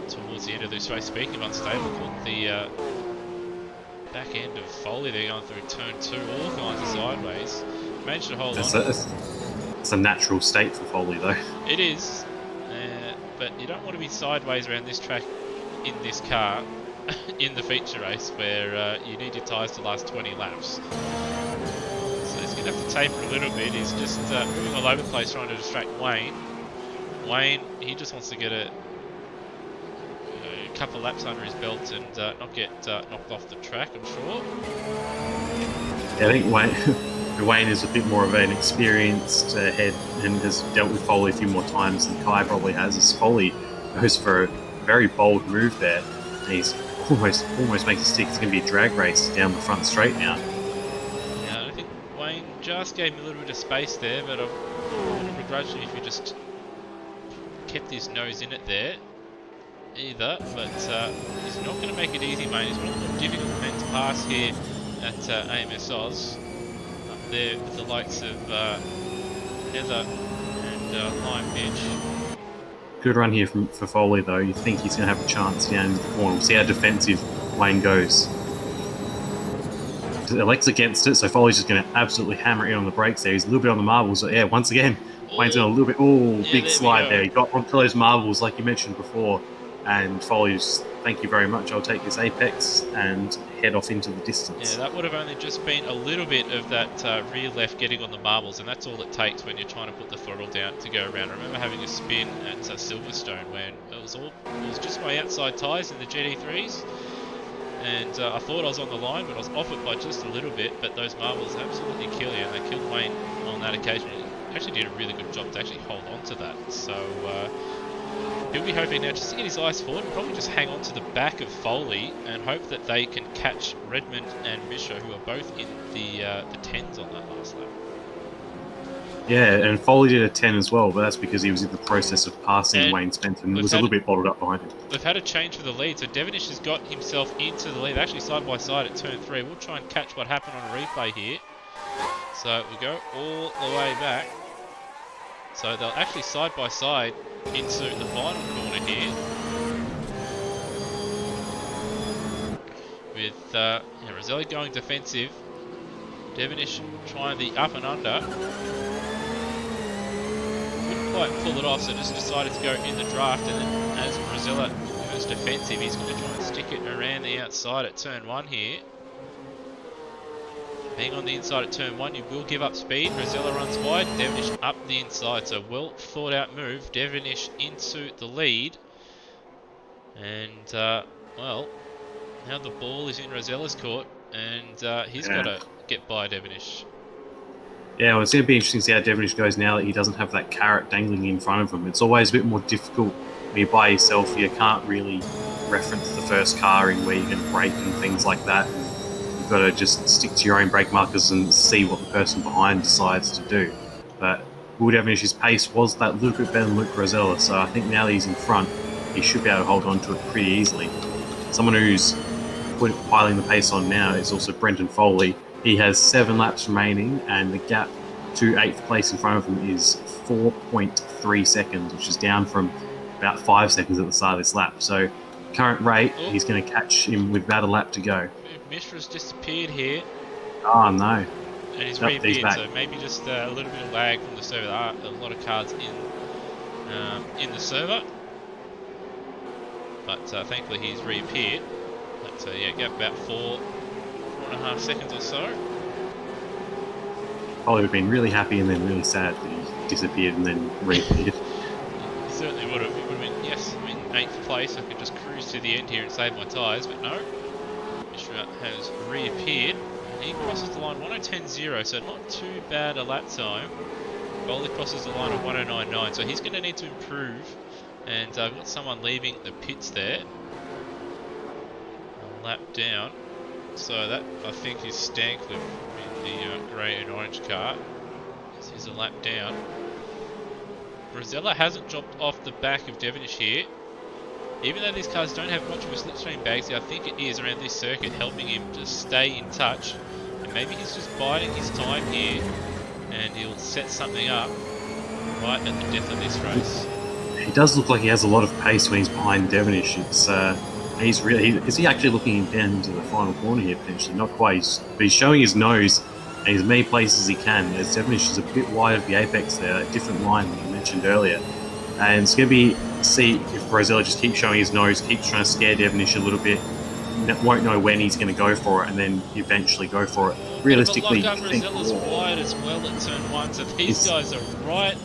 towards the end of this race. Speaking of unstable, the back end of Foley, they're going through turn 2, all kinds of sideways. Managed to hold on. It's a natural state for Foley, though. It is, but you don't want to be sideways around this track in this car in the feature race where you need your tyres to last 20 laps. So he's going to have to taper a little bit. He's just moving all over the place trying to distract Wayne. Wayne, he just wants to get a couple of laps under his belt and not get knocked off the track, I'm sure. Yeah, I think Wayne is a bit more of an experienced head and has dealt with Foley a few more times than Kai probably has. As Foley goes for a very bold move there, and he's almost makes a stick. It's going to be a drag race down the front straight now. Yeah, I think Wayne just gave me a little bit of space there, but I wouldn't begrudge him if he just kept his nose in it there either. But he's not going to make it easy, mate. He's one of the more difficult men to pass here at AMSOZ. Up there with the likes of Heather and Lime Bitch. Good run here for Foley, though. You think he's going to have a chance down in the corner. We'll see how defensive Wayne goes. Elects against it, so Foley's just going to absolutely hammer it in on the brakes there. He's a little bit on the marbles. So yeah, once again, Wayne's going a little bit... Oh, Yeah, big there slide there. He got onto those marbles, like you mentioned before. And Foley's, thank you very much. I'll take this apex and head off into the distance. Yeah, that would have only just been a little bit of that rear left getting on the marbles, and that's all it takes when you're trying to put the throttle down to go around. I remember having a spin at Silverstone when it was just my outside tyres in the GT3s, and I thought I was on the line, but I was off it by just a little bit. But those marbles absolutely kill you, and they killed Wayne on that occasion. He actually did a really good job to actually hold on to that. So he'll be hoping now just to get his eyes forward and probably just hang on to the back of Foley and hope that they can catch Redmond and Misha, who are both in the 10s on that last lap. Yeah, and Foley did a 10 as well, but that's because he was in the process of passing Wayne Spencer and was a little bit bottled up behind him. They've had a change for the lead, so Devonish has got himself into the lead, actually side by side at turn 3. We'll try and catch what happened on a replay here. So we go all the way back. So they'll actually side by side into the final corner here. With Roselli going defensive. Devonish trying the up and under. Couldn't quite pull it off, so just decided to go in the draft, and then as Rosella goes defensive, he's going to try and stick it around the outside at turn 1 here. Being on the inside at turn 1, you will give up speed. Rosella runs wide, Devonish up the inside. So well thought out move. Devonish into the lead. And, well, now the ball is in Rosella's court. And he's got to get by Devonish. Yeah, well, it's going to be interesting to see how Devonish goes now that he doesn't have that carrot dangling in front of him. It's always a bit more difficult when you're by yourself. You can't really reference the first car in where you can brake and things like that. You've got to just stick to your own brake markers and see what the person behind decides to do. But Will Devenish's pace was that little bit better than Luke Rosella, so I think now that he's in front, he should be able to hold on to it pretty easily. Someone who's piling the pace on now is also Brendan Foley. He has 7 laps remaining, and the gap to 8th place in front of him is 4.3 seconds, which is down from about 5 seconds at the start of this lap. So current rate, he's going to catch him with about a lap to go. Mishra's disappeared here. Oh, no. And he's reappeared, so maybe just a little bit of lag from the server. There are a lot of cards in the server. But thankfully he's reappeared. But yeah, gap about 4.5 seconds or so. Probably would have been really happy and then really sad that he disappeared and then reappeared. He certainly would have. It would have been, yes, I'm in 8th place. I could just cruise to the end here and save my tyres, but no. Mishra has reappeared. He crosses the line 1:10.0, so not too bad a lap time. Bowley crosses the line at 1:09.9, so he's going to need to improve. And I've got someone leaving the pits there. A lap down. So that, I think, is Stancliffe in the grey and orange car. This is a lap down. Rosella hasn't dropped off the back of Devonish here. Even though these cars don't have much of a slipstream Bagsy, I think it is around this circuit helping him to stay in touch. And maybe he's just biding his time here and he'll set something up right at the death of this race. He does look like he has a lot of pace when he's behind Devonish. Is he actually looking down into the final corner here potentially? Not quite, but he's showing his nose in as many places as he can. As Devonish is a bit wide of the apex there, that different line that you mentioned earlier. And it's going to be see if Rosella just keeps showing his nose, keeps trying to scare Devonish a little bit, won't know when he's going to go for it, and then eventually go for it. Realistically, but Rosella's wide as well at turn 1, so these guys are right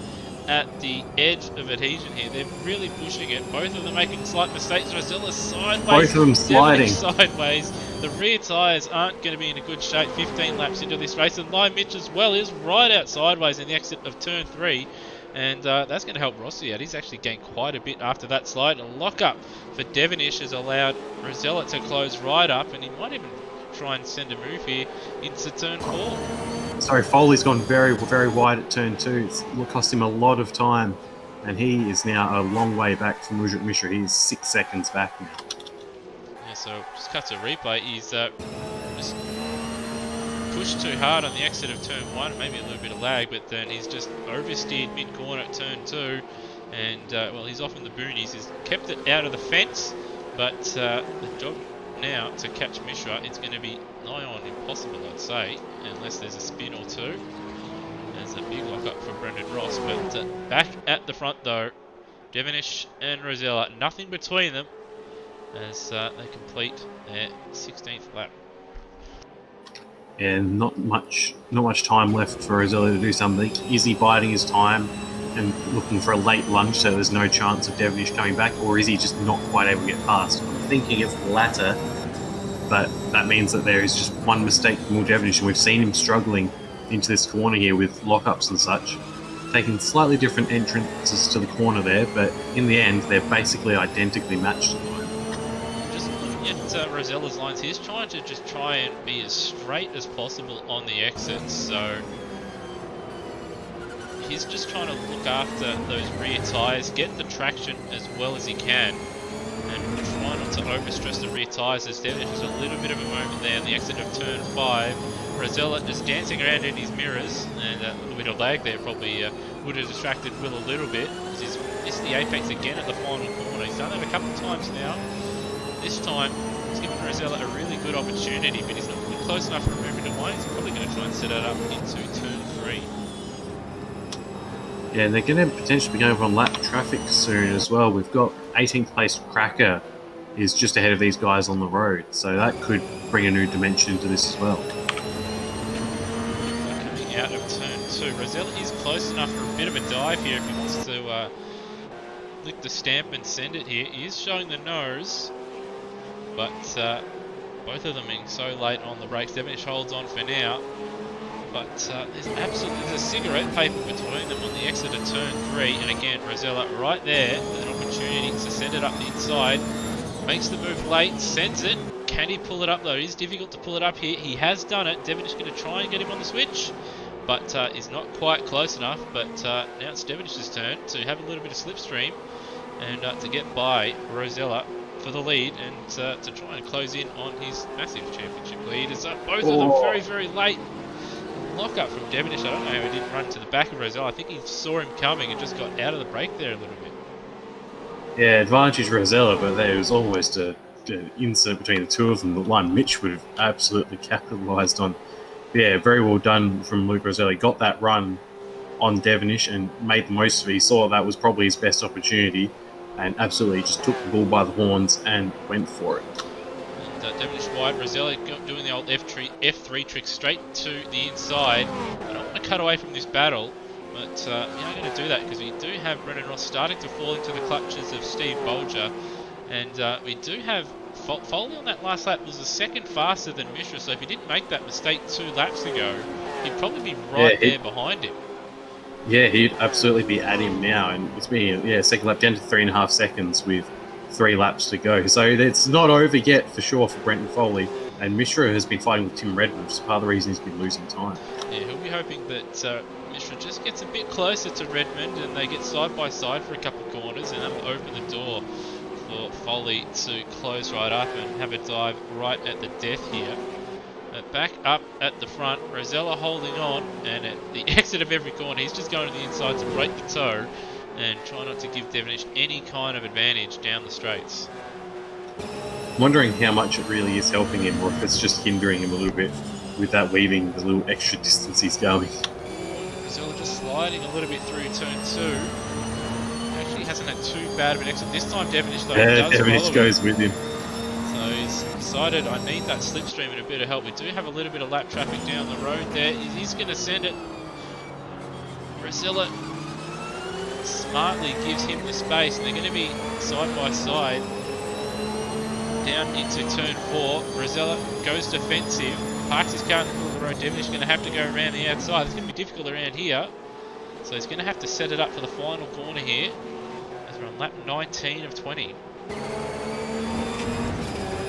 at the edge of adhesion here. They're really pushing it. Both of them making slight mistakes. Rosella's sideways. Both of them sliding. Sideways. The rear tyres aren't going to be in a good shape 15 laps into this race, and Lime Mitch as well is right out sideways in the exit of turn 3. And that's going to help Rossi out. He's actually gained quite a bit after that slide. A lock-up for Devonish has allowed Rosella to close right up, and he might even try and send a move here into turn 4. Sorry, Foley's gone very, very wide at turn 2. It's cost him a lot of time, and he is now a long way back from Rujit Mishra. He is 6 seconds back now. Yeah, so just cut to replay. He's just pushed too hard on the exit of turn 1, maybe a little bit of lag, but then he's just oversteered mid-corner at turn 2, And, well, he's off in the boonies. He's kept it out of the fence, but the job now to catch Mishra, it's going to be nigh on impossible, I'd say, unless there's a spin or two. There's a big lock up for Brendan Ross, but back at the front though, Devonish and Rosella, nothing between them as they complete their 16th lap. And not much time left for Rosella to do something. Is he biding his time and looking for a late lunge so there's no chance of Devonish coming back, or is he just not quite able to get past? I'm thinking it's the latter, but that means that there is just one mistake from Will Devonish, and we've seen him struggling into this corner here with lockups and such, taking slightly different entrances to the corner there, but in the end they're basically identically matched at the moment. Just looking at Rosella's lines, he's trying and be as straight as possible on the exits, so he's just trying to look after those rear tyres, get the traction as well as he can, and try not to overstress the rear tyres. As Devonish has a little bit of a moment there on the exit of turn 5. Rosella just dancing around in his mirrors, and a little bit of lag there probably would have distracted Will a little bit. He's missed the apex again at the final corner. He's done it a couple of times now. This time, he's given Rosella a really good opportunity, but he's not really close enough to move into one. He's probably going to try and set it up into turn 3. Yeah, and they're going to potentially be going on lap traffic soon as well. We've got 18th place Cracker is just ahead of these guys on the road, so that could bring a new dimension into this as well. Out of turn 2. Rosella is close enough for a bit of a dive here if he wants to lick the stamp and send it here. He is showing the nose, but both of them being so late on the brakes. Devonish holds on for now, but there's a cigarette paper between them on the exit of turn 3, and again Rosella right there with an opportunity to send it up the inside. Makes the move late, sends it. Can he pull it up though? It is difficult to pull it up here. He has done it. Devonish going to try and get him on the switch, but is not quite close enough. But now it's Devonish's turn to have a little bit of slipstream and to get by Rosella for the lead and to try and close in on his massive championship lead. As both of them very, very late. Lock up from Devonish. I don't know how he didn't run to the back of Rosella. I think he saw him coming and just got out of the brake there a little bit. Yeah, advantage Rosella, but there was almost an insert between the two of them that one Mitch would have absolutely capitalised on. Yeah, very well done from Luke Rosella. He got that run on Devonish and made the most of it. He saw that was probably his best opportunity and absolutely just took the bull by the horns and went for it. And Devonish wide, Rosella doing the old F3 trick straight to the inside. I don't want to cut away from this battle, but I'm going to do that because we do have Brendan Ross starting to fall into the clutches of Steve Bolger, and we do have Foley on that last lap was a second faster than Mishra, so if he didn't make that mistake 2 laps ago, he'd probably be right there behind him. Yeah, he'd absolutely be at him now, and it's been second lap down to 3.5 seconds with 3 laps to go. So it's not over yet for sure for Brenton Foley, and Mishra has been fighting with Tim Redmond, which is part of the reason he's been losing time. Yeah, he'll be hoping that Mishra just gets a bit closer to Redmond and they get side by side for a couple of corners, and that'll open the door for Foley to close right up and have a dive right at the death here. Back up at the front, Rosella holding on, and at the exit of every corner he's just going to the inside to break the toe and try not to give Devonish any kind of advantage down the straights. Wondering how much it really is helping him, or if it's just hindering him a little bit with that weaving, the little extra distance he's going. Rosella just sliding a little bit through turn 2. Actually hasn't had too bad of an exit this time. Devonish though does Devonish goes with him. So he's decided I need that slipstream and a bit of help. We do have a little bit of lap traffic down the road there. He's going to send it. Rosella smartly gives him the space, and they're going to be side by side down into turn 4. Rosella goes defensive, parks his car in the middle of the road. Devonish is going to have to go around the outside. It's going to be difficult around here, so he's going to have to set it up for the final corner here as we're on lap 19 of 20.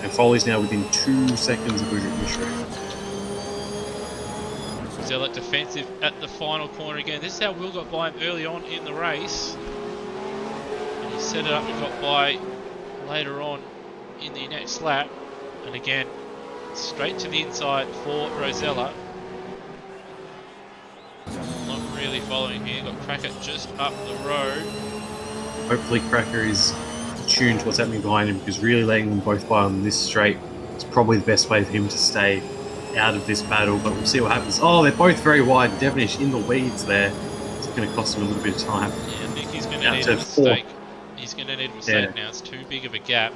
And Foley's now within 2 seconds of Mishra. Rosella defensive at the final corner again. This is how Will got by him early on in the race. And he set it up and got by later on in the next lap. And again, straight to the inside for Rosella. Not really following here. Got Cracker just up the road. hopefully Cracker is attuned to what's happening behind him, because really letting them both by on this straight is probably the best way for him to stay out of this battle. But we'll see what happens. Oh, they're both very wide. Devonish in the weeds there. It's going to cost him a little bit of time. Yeah, I think he's going to need a mistake. He's going to need a mistake now. It's too big of a gap.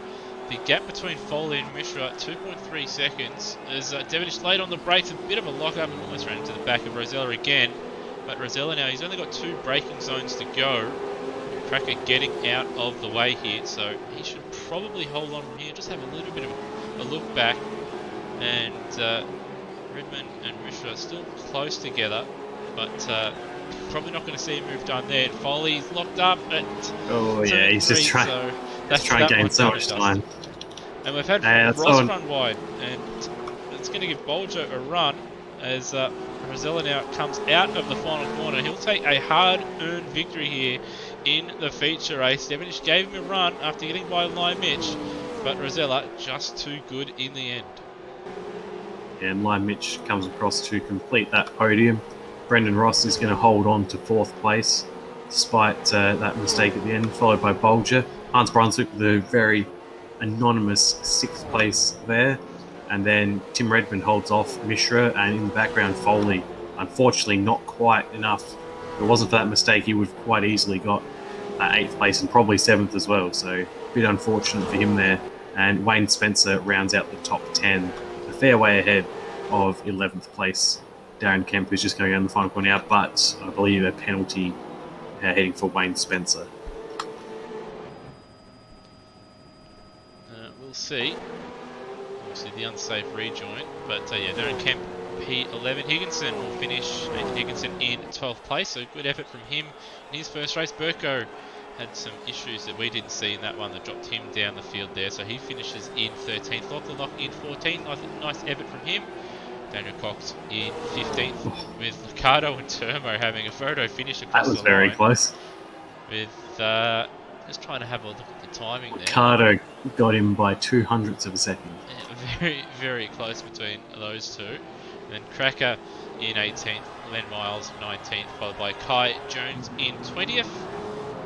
The gap between Foley and Mishra, 2.3 seconds. As Devonish late on the brakes, a bit of a lock-up and almost ran into the back of Rosella again. But Rosella now, he's only got 2 braking zones to go. Cracker getting out of the way here, so he should probably hold on from here. Just have a little bit of a look back. And Redmond and Mishra are still close together, but probably not going to see a move done there. Foley's locked up at he's just trying to gain so much time. And we've had Ross run wide, and it's going to give Bolger a run as Rosella now comes out of the final corner. He'll take a hard-earned victory here in the feature race. Devonish gave him a run after getting by Lime Mitch, but Rosella just too good in the end. And Lime Mitch comes across to complete that podium. Brendan Ross is going to hold on to 4th place despite that mistake at the end, followed by Bolger. Hans Brunswick with a very anonymous 6th place there. And then Tim Redmond holds off Mishra, and in the background Foley, unfortunately not quite enough. If it wasn't for that mistake, he would have quite easily got 8th place and probably 7th as well. So a bit unfortunate for him there. And Wayne Spencer rounds out the top 10. A fair way ahead of 11th place Darren Kemp, who's just going on the final corner now, but I believe a penalty heading for Wayne Spencer. We'll see. Obviously the unsafe rejoin, but Darren Kemp P11. Higginson will finish, Nathan Higginson in 12th place, so good effort from him in his first race. Burko had some issues that we didn't see in that one that dropped him down the field there, so he finishes in 13th. Lock in 14th. Nice effort from him. Daniel Cox in 15th, with Ricardo and Turmo having a photo finish across the line. That was very close. With just trying to have a look at the timing there. Ricardo got him by 0.02 of a second. Yeah, very, very close between those two. And then Cracker in 18th, Len Miles 19th, followed by Kai Jones in 20th.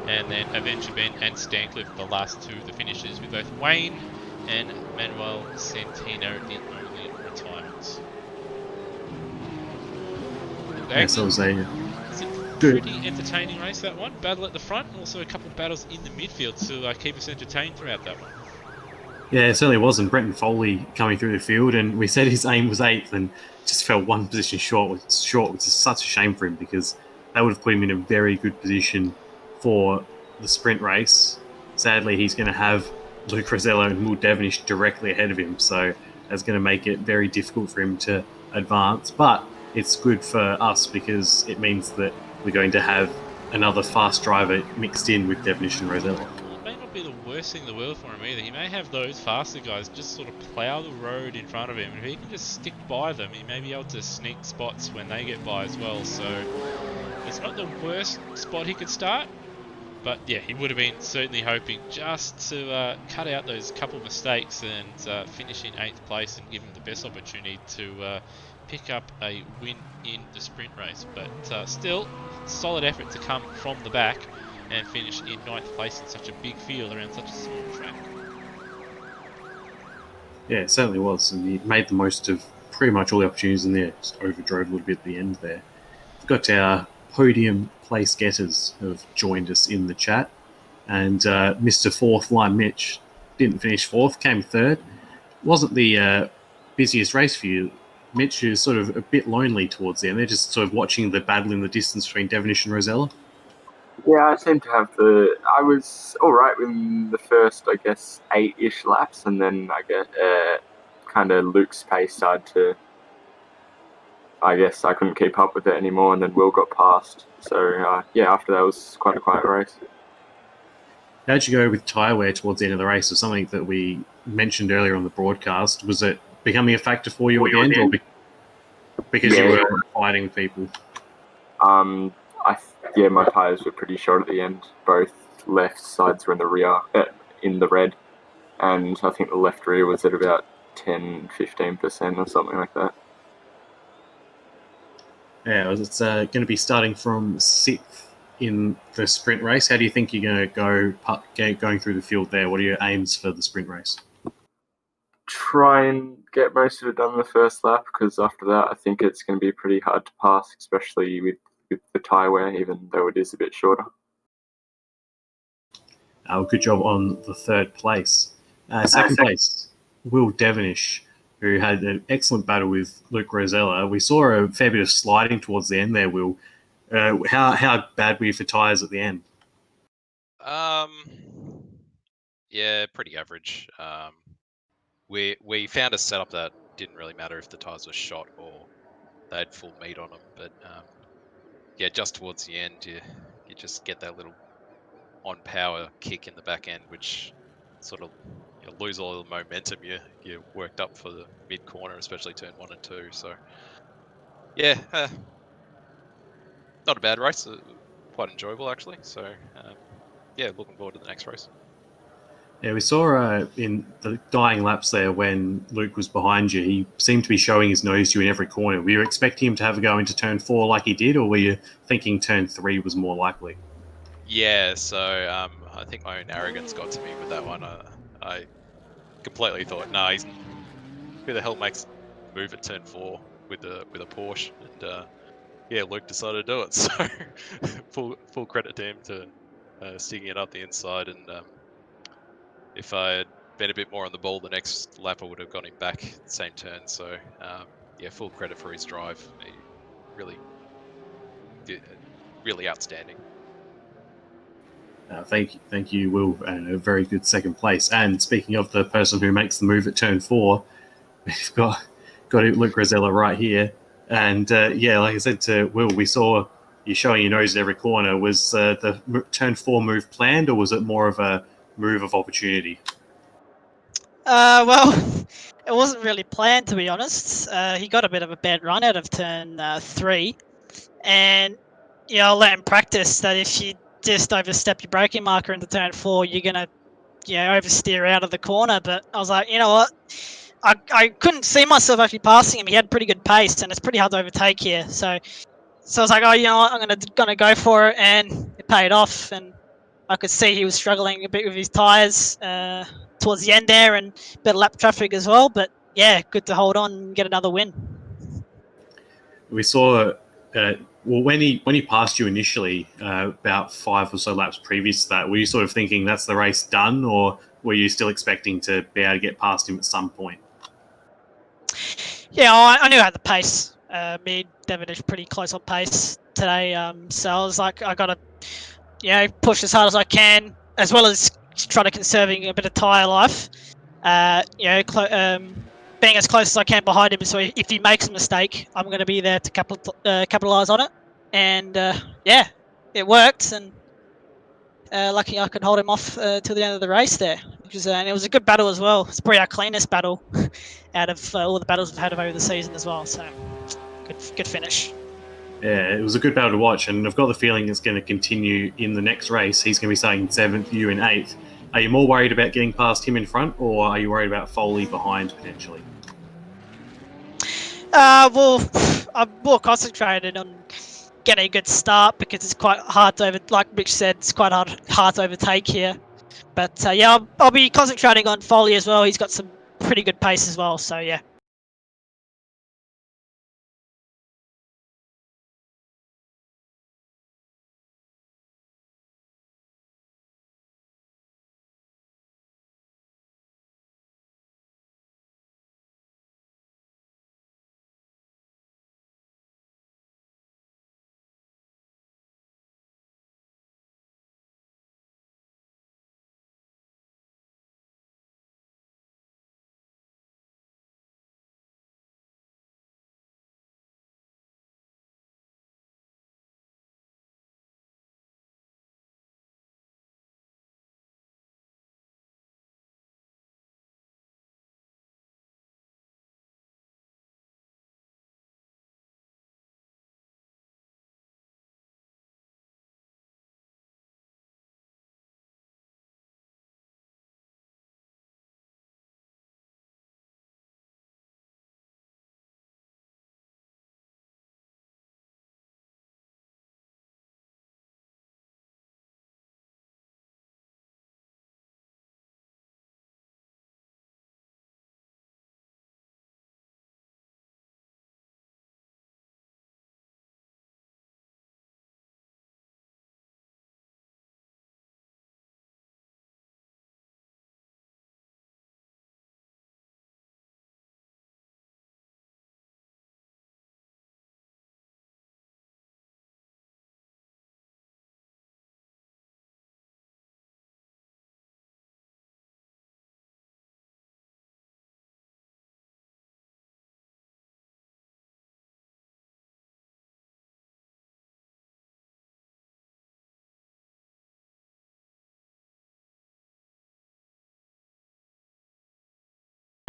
And then Avenger Ben and Stancliffe, the last 2 of the finishers, with both Wayne and Manuel Santino the only retirements. So it was a pretty entertaining race, that one. Battle at the front, and also a couple of battles in the midfield to keep us entertained throughout that one. Yeah, it certainly was. And Brenton Foley coming through the field, and we said his aim was 8th and just fell 1 position short, which is such a shame for him, because that would have put him in a very good position for the sprint race. Sadly, he's going to have Luke Rosello and Will Devonish directly ahead of him, so that's going to make it very difficult for him to advance. But it's good for us because it means that we're going to have another fast driver mixed in with Devonish and Rosello. It may not be the worst thing in the world for him either. He may have those faster guys just sort of plough the road in front of him, and if he can just stick by them, he may be able to sneak spots when they get by as well. So it's not the worst spot he could start, but yeah, he would have been certainly hoping just to cut out those couple mistakes and finish in 8th place and give him the best opportunity to pick up a win in the sprint race. But still, solid effort to come from the back and finish in 9th place in such a big field around such a small track. Yeah, it certainly was, and he made the most of pretty much all the opportunities in there. Just overdrove a little bit at the end there. We've got our podium place getters who have joined us in the chat, and Mr. 4th Lime Mitch didn't finish 4th, came 3rd. Wasn't the busiest race for you, Mitch, who's sort of a bit lonely towards the end. They're just sort of watching the battle in the distance between Devonish and Rosella. Yeah, I seem to have I was all right in the first, 8-ish laps, and then kind of Luke's pace started to. I couldn't keep up with it anymore, and then Will got past. So after that was quite a quiet race. How'd you go with tyre wear towards the end of the race? Or something that we mentioned earlier on the broadcast. Was it becoming a factor for you again, or because you were fighting with people? My tyres were pretty short at the end. Both left sides were in the rear, in the red, and I think the left rear was at about 10-15% or something like that. Yeah, it's going to be starting from 6th in the sprint race. How do you think you're going to go going through the field there? What are your aims for the sprint race? Try and get most of it done in the first lap, because after that I think it's going to be pretty hard to pass, especially with the tyre wear, even though it is a bit shorter. Good job on the third place. Second place, Will Devonish, who had an excellent battle with Luke Rosella. We saw a fair bit of sliding towards the end there, Will. How bad were you for tyres at the end? Yeah, pretty average. We found a setup that didn't really matter if the tyres were shot or they had full meat on them, but yeah, just towards the end, you just get that little on power kick in the back end, which sort of lose all the momentum you worked up for the mid corner, especially turn 1 and 2. So yeah, not a bad race, quite enjoyable actually. So yeah, looking forward to the next race. Yeah, we saw in the dying laps there when Luke was behind you, he seemed to be showing his nose to you in every corner. Were you expecting him to have a go into turn 4 like he did, or were you thinking turn 3 was more likely? Yeah, so I think my own arrogance got to me with that one. I completely thought, nah, who the hell makes move at turn 4 with a Porsche? And yeah, Luke decided to do it. So full credit to him to sticking it up the inside. And if I had been a bit more on the ball the next lap, I would have got him back the same turn. So yeah, full credit for his drive. He really did really outstanding. Thank you, Will, and a very good second place. And speaking of the person who makes the move at turn 4, we've got Luke Rosella right here. And yeah, like I said to Will, we saw you showing your nose at every corner. Was the turn 4 move planned, or was it more of a move of opportunity? Well, it wasn't really planned, to be honest. He got a bit of a bad run out of turn 3, and I'll let him practice that if you just overstep your braking marker into turn 4, you're gonna oversteer out of the corner. But I was like, you know what? I couldn't see myself actually passing him. He had pretty good pace, and it's pretty hard to overtake here. So I was like, oh, you know what? I'm gonna go for it, and it paid off. And I could see he was struggling a bit with his tyres towards the end there, and a bit of lap traffic as well. But yeah, good to hold on and get another win. We saw well when he passed you initially about 5 or so laps previous to that. Were you sort of thinking that's the race done, or were you still expecting to be able to get past him at some point? Yeah, I knew I had the pace. Me and Devon is pretty close on pace today, so I was like, I gotta, push as hard as I can, as well as try to conserving a bit of tyre life. Being as close as I can behind him, so if he makes a mistake, I'm going to be there to capitalise on it. And yeah, it worked, and lucky I could hold him off till the end of the race there. And it was a good battle as well. It's probably our cleanest battle out of all the battles we've had over the season as well. So good finish. Yeah, it was a good battle to watch, and I've got the feeling it's going to continue in the next race. He's going to be starting 7th, you in 8th. Are you more worried about getting past him in front, or are you worried about Foley behind potentially? Well, I'm more concentrated on getting a good start, because it's quite hard to like Rich said, it's quite hard to overtake here. But yeah, I'll be concentrating on Foley as well. He's got some pretty good pace as well. So yeah.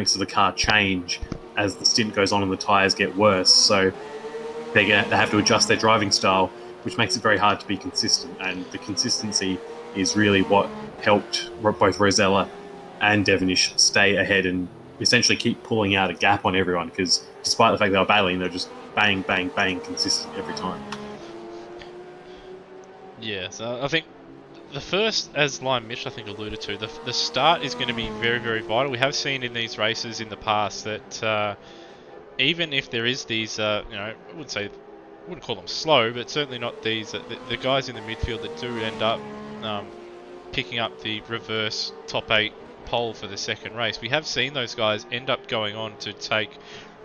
of the car change as the stint goes on and the tyres get worse. So they have to adjust their driving style, which makes it very hard to be consistent. And the consistency is really what helped both Rosella and Devonish stay ahead and essentially keep pulling out a gap on everyone, because despite the fact they were battling, they're just bang, bang, bang consistent every time. Yeah, so I think the first, as Lime Mitch I think alluded to, the start is going to be very, very vital. We have seen in these races in the past that even if there is these, I wouldn't call them slow, but certainly not these, the guys in the midfield that do end up picking up the reverse top 8 pole for the second race. We have seen those guys end up going on to take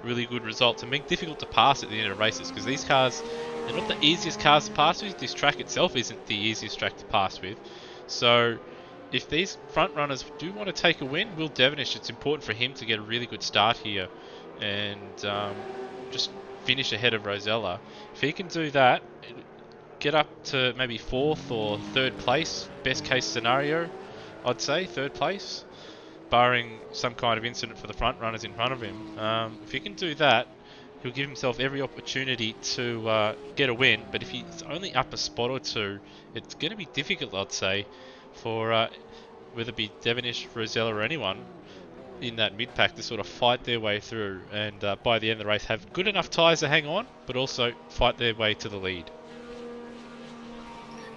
really good results and being difficult to pass at the end of races, because these cars, they're not the easiest cars to pass with. This track itself isn't the easiest track to pass with. So if these front runners do want to take a win, Will Devonish, it's important for him to get a really good start here and just finish ahead of Rosella. If he can do that, get up to maybe 4th or 3rd place, best case scenario, I'd say 3rd place, barring some kind of incident for the front runners in front of him. If he can do that, he'll give himself every opportunity to get a win. But if he's only up a spot or two, it's going to be difficult, I'd say, for whether it be Devonish, Rosella or anyone in that mid-pack to sort of fight their way through and by the end of the race have good enough tyres to hang on, but also fight their way to the lead.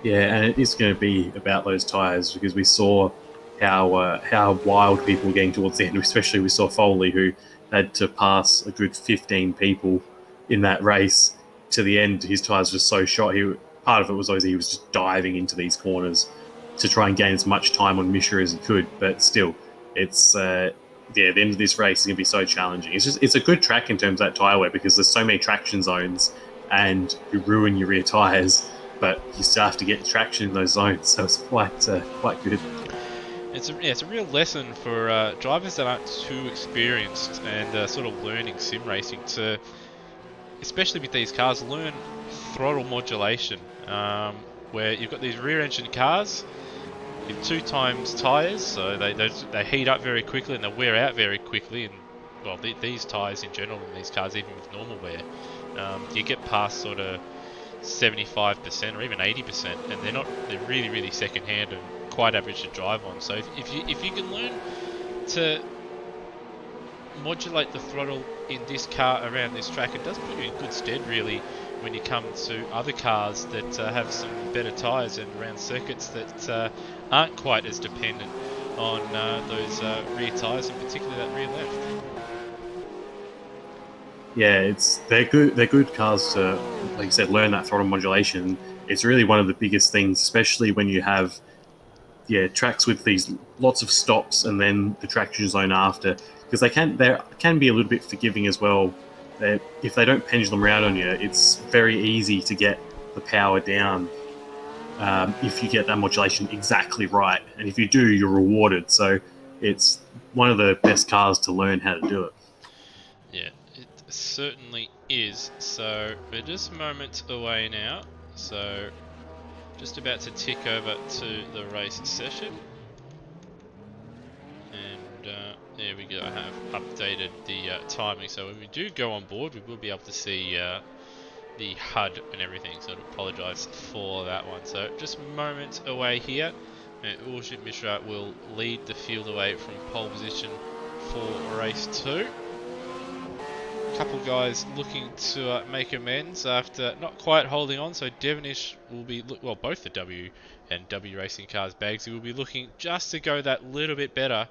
Yeah, and it is going to be about those tyres, because we saw how wild people were getting towards the end. Especially we saw Foley, who had to pass a good 15 people in that race to the end. His tyres were so shot. Part of it was always he was just diving into these corners to try and gain as much time on Misha as he could. But still, it's the end of this race is going to be so challenging. It's a good track in terms of that tyre wear, because there's so many traction zones and you ruin your rear tyres, but you still have to get traction in those zones, so it's quite good. It's a real lesson for drivers that aren't too experienced and sort of learning sim racing to, especially with these cars, learn throttle modulation, where you've got these rear engine cars with 2 times tyres, so they heat up very quickly and they wear out very quickly, and well, these tyres in general in these cars, even with normal wear, you get past sort of 75% or even 80%, and they're really, really second hand and quite average to drive on. So if you can learn to modulate the throttle in this car around this track, it does put you in good stead really when you come to other cars that have some better tyres and around circuits that aren't quite as dependent on those rear tyres, and particularly that rear left. Yeah, they're good cars to, like you said, learn that throttle modulation. It's really one of the biggest things, especially when you have tracks with these lots of stops and then the traction zone after, because they can be a little bit forgiving as well. If they don't pendulum around on you, it's very easy to get the power down if you get that modulation exactly right, and if you do, you're rewarded. So it's one of the best cars to learn how to do it. Yeah, it certainly is. So we're just a moment away now, so just about to tick over to the race session, and there we go. I have updated the timing, so when we do go on board, we will be able to see the HUD and everything, so I apologise for that one. So just a moment away here, and Urshit Mishra will lead the field away from pole position for race 2. Couple guys looking to make amends after not quite holding on, so Devonish will be, well, both the W and W Racing cars, Bagsy, will be looking just to go that little bit better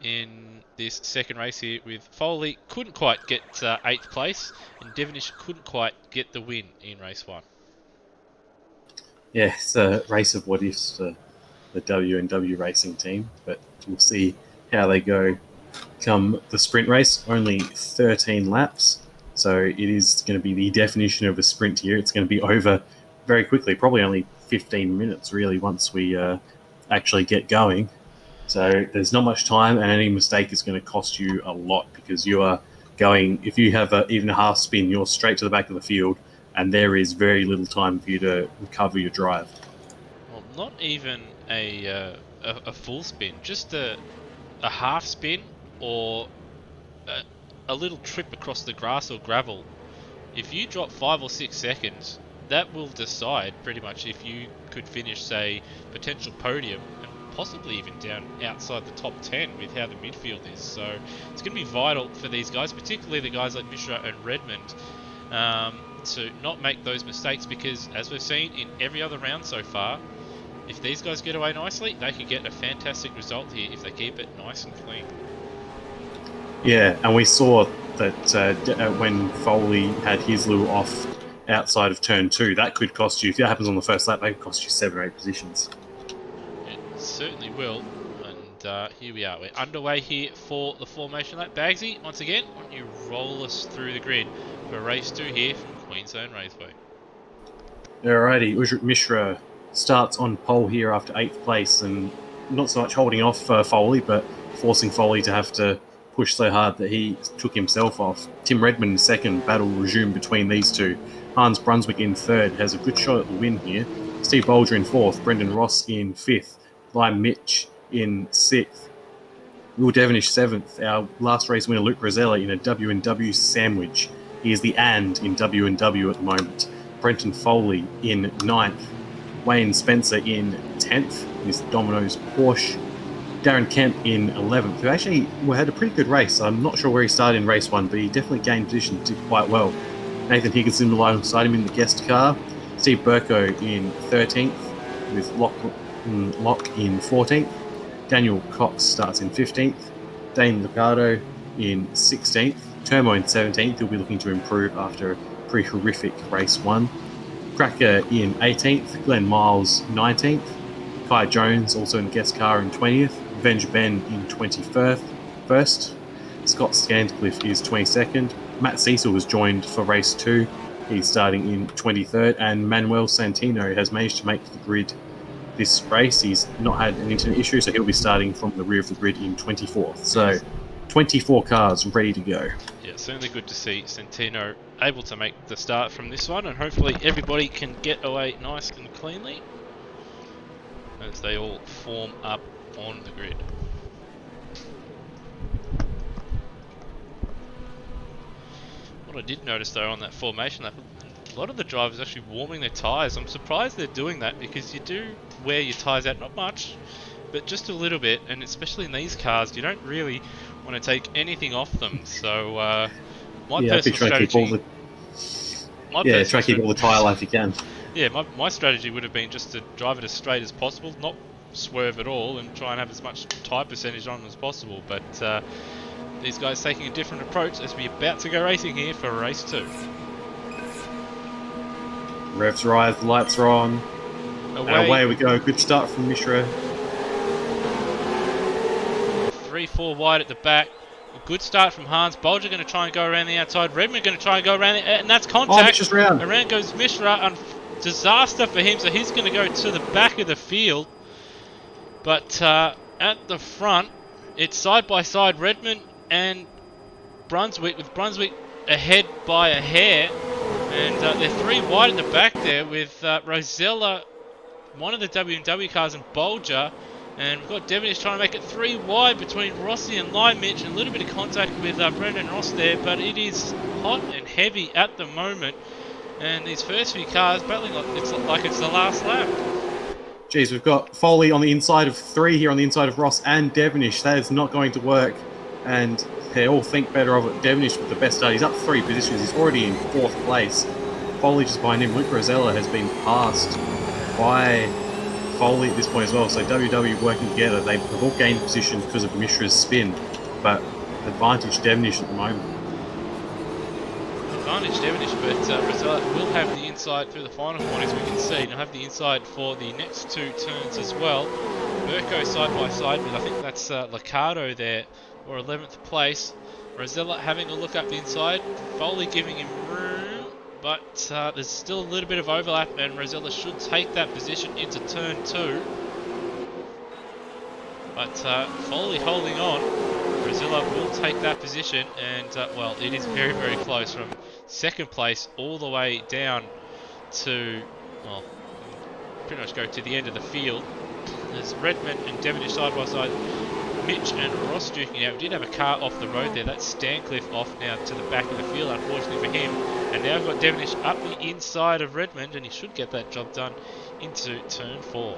in this second race here, with Foley couldn't quite get 8th place and Devonish couldn't quite get the win in race 1. Yeah, it's a race of what ifs for the W and W Racing team, but we'll see how they go come the sprint race. Only 13 laps, so it is going to be the definition of a sprint here. It's going to be over very quickly, probably only 15 minutes really once we actually get going. So there's not much time, and any mistake is going to cost you a lot, because you are going, if you have even a half spin, you're straight to the back of the field, and there is very little time for you to recover your drive. Well, not even a full spin, just a half spin or a little trip across the grass or gravel, if you drop 5 or 6 seconds, that will decide pretty much if you could finish, say, potential podium and possibly even down outside the top 10 with how the midfield is. So it's going to be vital for these guys, particularly the guys like Mishra and Redmond, to not make those mistakes, because as we've seen in every other round so far, if these guys get away nicely, they could get a fantastic result here if they keep it nice and clean. Yeah, and we saw that when Foley had his little off outside of turn 2, that could cost you, if that happens on the first lap, that could cost you 7 or 8 positions. It certainly will. And here we are. We're underway here for the formation lap. Bagsy, once again, why don't you roll us through the grid for race 2 here from Queensland Raceway. Alrighty, Ujrit Mishra starts on pole here after 8th place, and not so much holding off Foley, but forcing Foley to have to push so hard that he took himself off. Tim Redmond in second, battle resumed between these two. Hans Brunswick in third, has a good shot at the win here. Steve Bolger in fourth, Brendan Ross in fifth, Lime Mitch in sixth, Will Devenish seventh, our last race winner Luke Rosella in a W&W sandwich. He is the and in W&W at the moment. Brenton Foley in ninth, Wayne Spencer in 10th, his Domino's Porsche. Darren Kemp in 11th, who actually had a pretty good race. I'm not sure where he started in race 1, but he definitely gained position, did quite well. Nathan Higginson alongside him in the guest car. Steve Burko in 13th, with Locke in 14th. Daniel Cox starts in 15th. Dane Ricardo in 16th. Turmo in 17th, he'll be looking to improve after a pretty horrific race 1. Cracker in 18th, Glenn Miles 19th. Kai Jones also in the guest car in 20th. Venge Ben in 21st. Scott Scantcliffe is 22nd. Matt Cecil was joined for race 2. He's starting in 23rd. And Manuel Santino has managed to make the grid this race. He's not had an internet issue, so he'll be starting from the rear of the grid in 24th. So 24 cars ready to go. Yeah, certainly good to see Santino able to make the start from this one, and hopefully everybody can get away nice and cleanly as they all form up on the grid. What I did notice though on that formation lap, a lot of the drivers are actually warming their tyres. I'm surprised they're doing that, because you do wear your tyres out, not much, but just a little bit, and especially in these cars, you don't really want to take anything off them. So my personal strategy... try to keep all the tyre life you can. Yeah, my strategy would have been just to drive it as straight as possible, not swerve at all, and try and have as much tyre percentage on as possible. But these guys taking a different approach as we're about to go racing here for race 2. Revs rise, the lights are on. Away we go. Good start from Mishra. 3-4 wide at the back. A good start from Hans. Bolger going to try and go around the outside. Redmond going to try and go around and that's contact. Around goes Mishra. Disaster for him, so he's going to go to the back of the field. But at the front, it's side by side, Redmond and Brunswick, with Brunswick ahead by a hair. And they're 3 wide at the back there, with Rosella, one of the W&W cars, and Bolger. And we've got Devenish trying to make it 3 wide between Rossi and Lime Mitch, and a little bit of contact with Brendan Ross there, but it is hot and heavy at the moment. And these first few cars battling like it's the last lap. Geez, we've got Foley on the inside of 3 here on the inside of Ross and Devenish. That is not going to work, and they all think better of it. Devenish with the best start. He's up 3 positions. He's already in 4th place. Foley just behind him. Luke Rosella has been passed by Foley at this point as well. So WW working together. They've all gained position because of Mishra's spin, but advantage Devenish at the moment. Advantage Devenish, but Rosella will have the inside through the final point, as we can see. He'll have the inside for the next 2 turns as well. Burko side by side with, I think that's Ricardo there, or 11th place. Rosella having a look up the inside. Foley giving him room, but there's still a little bit of overlap, and Rosella should take that position into turn 2. But Foley holding on. Rosella will take that position, and well, it is very, very close from 2nd place all the way down to, well, pretty much go to the end of the field. There's Redmond and Devenish side by side. Mitch and Ross duking out. We did have a car off the road there. That's Stancliffe off now to the back of the field, unfortunately for him. And now we've got Devonish up the inside of Redmond, and he should get that job done into turn 4.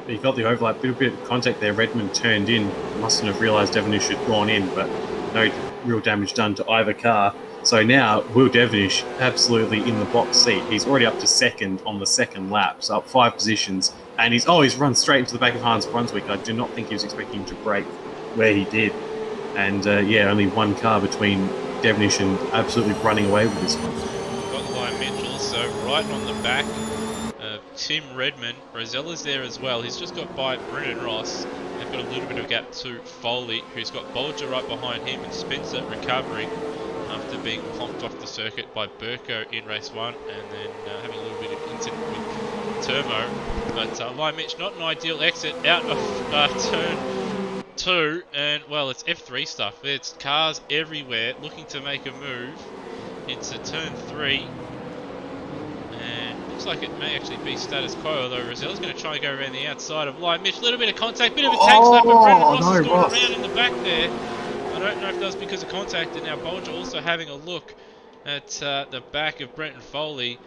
He felt the overlap, bit of contact there. Redmond turned in, mustn't have realised Devonish had gone in, but no real damage done to either car. So now Will Devonish absolutely in the box seat. He's already up to second on the second lap, so up 5 positions. And he's run straight into the back of Hans Brunswick. I do not think he was expecting him to break where he did. And only one car between Devonish and absolutely running away with this one. Got by Mitchell, so right on the back. Tim Redmond, Rosella's there as well. He's just got by Brendan Ross. They've got a little bit of gap to Foley, who's got Bolger right behind him, and Spencer recovering after being honked off the circuit by Burko in race 1, and then having a little bit of incident with Turbo. But Lion Mitch, not an ideal exit out of turn 2, and well, it's F3 stuff. There's cars everywhere looking to make a move into turn 3. Looks like it may actually be status quo, although Rosella's going to try and go around the outside of Lion Mitch. A little bit of contact, bit of a tank slap, but Brendan Ross has gone around in the back there. I don't know if that was because of contact, and now Bolger also having a look at the back of Brenton Foley.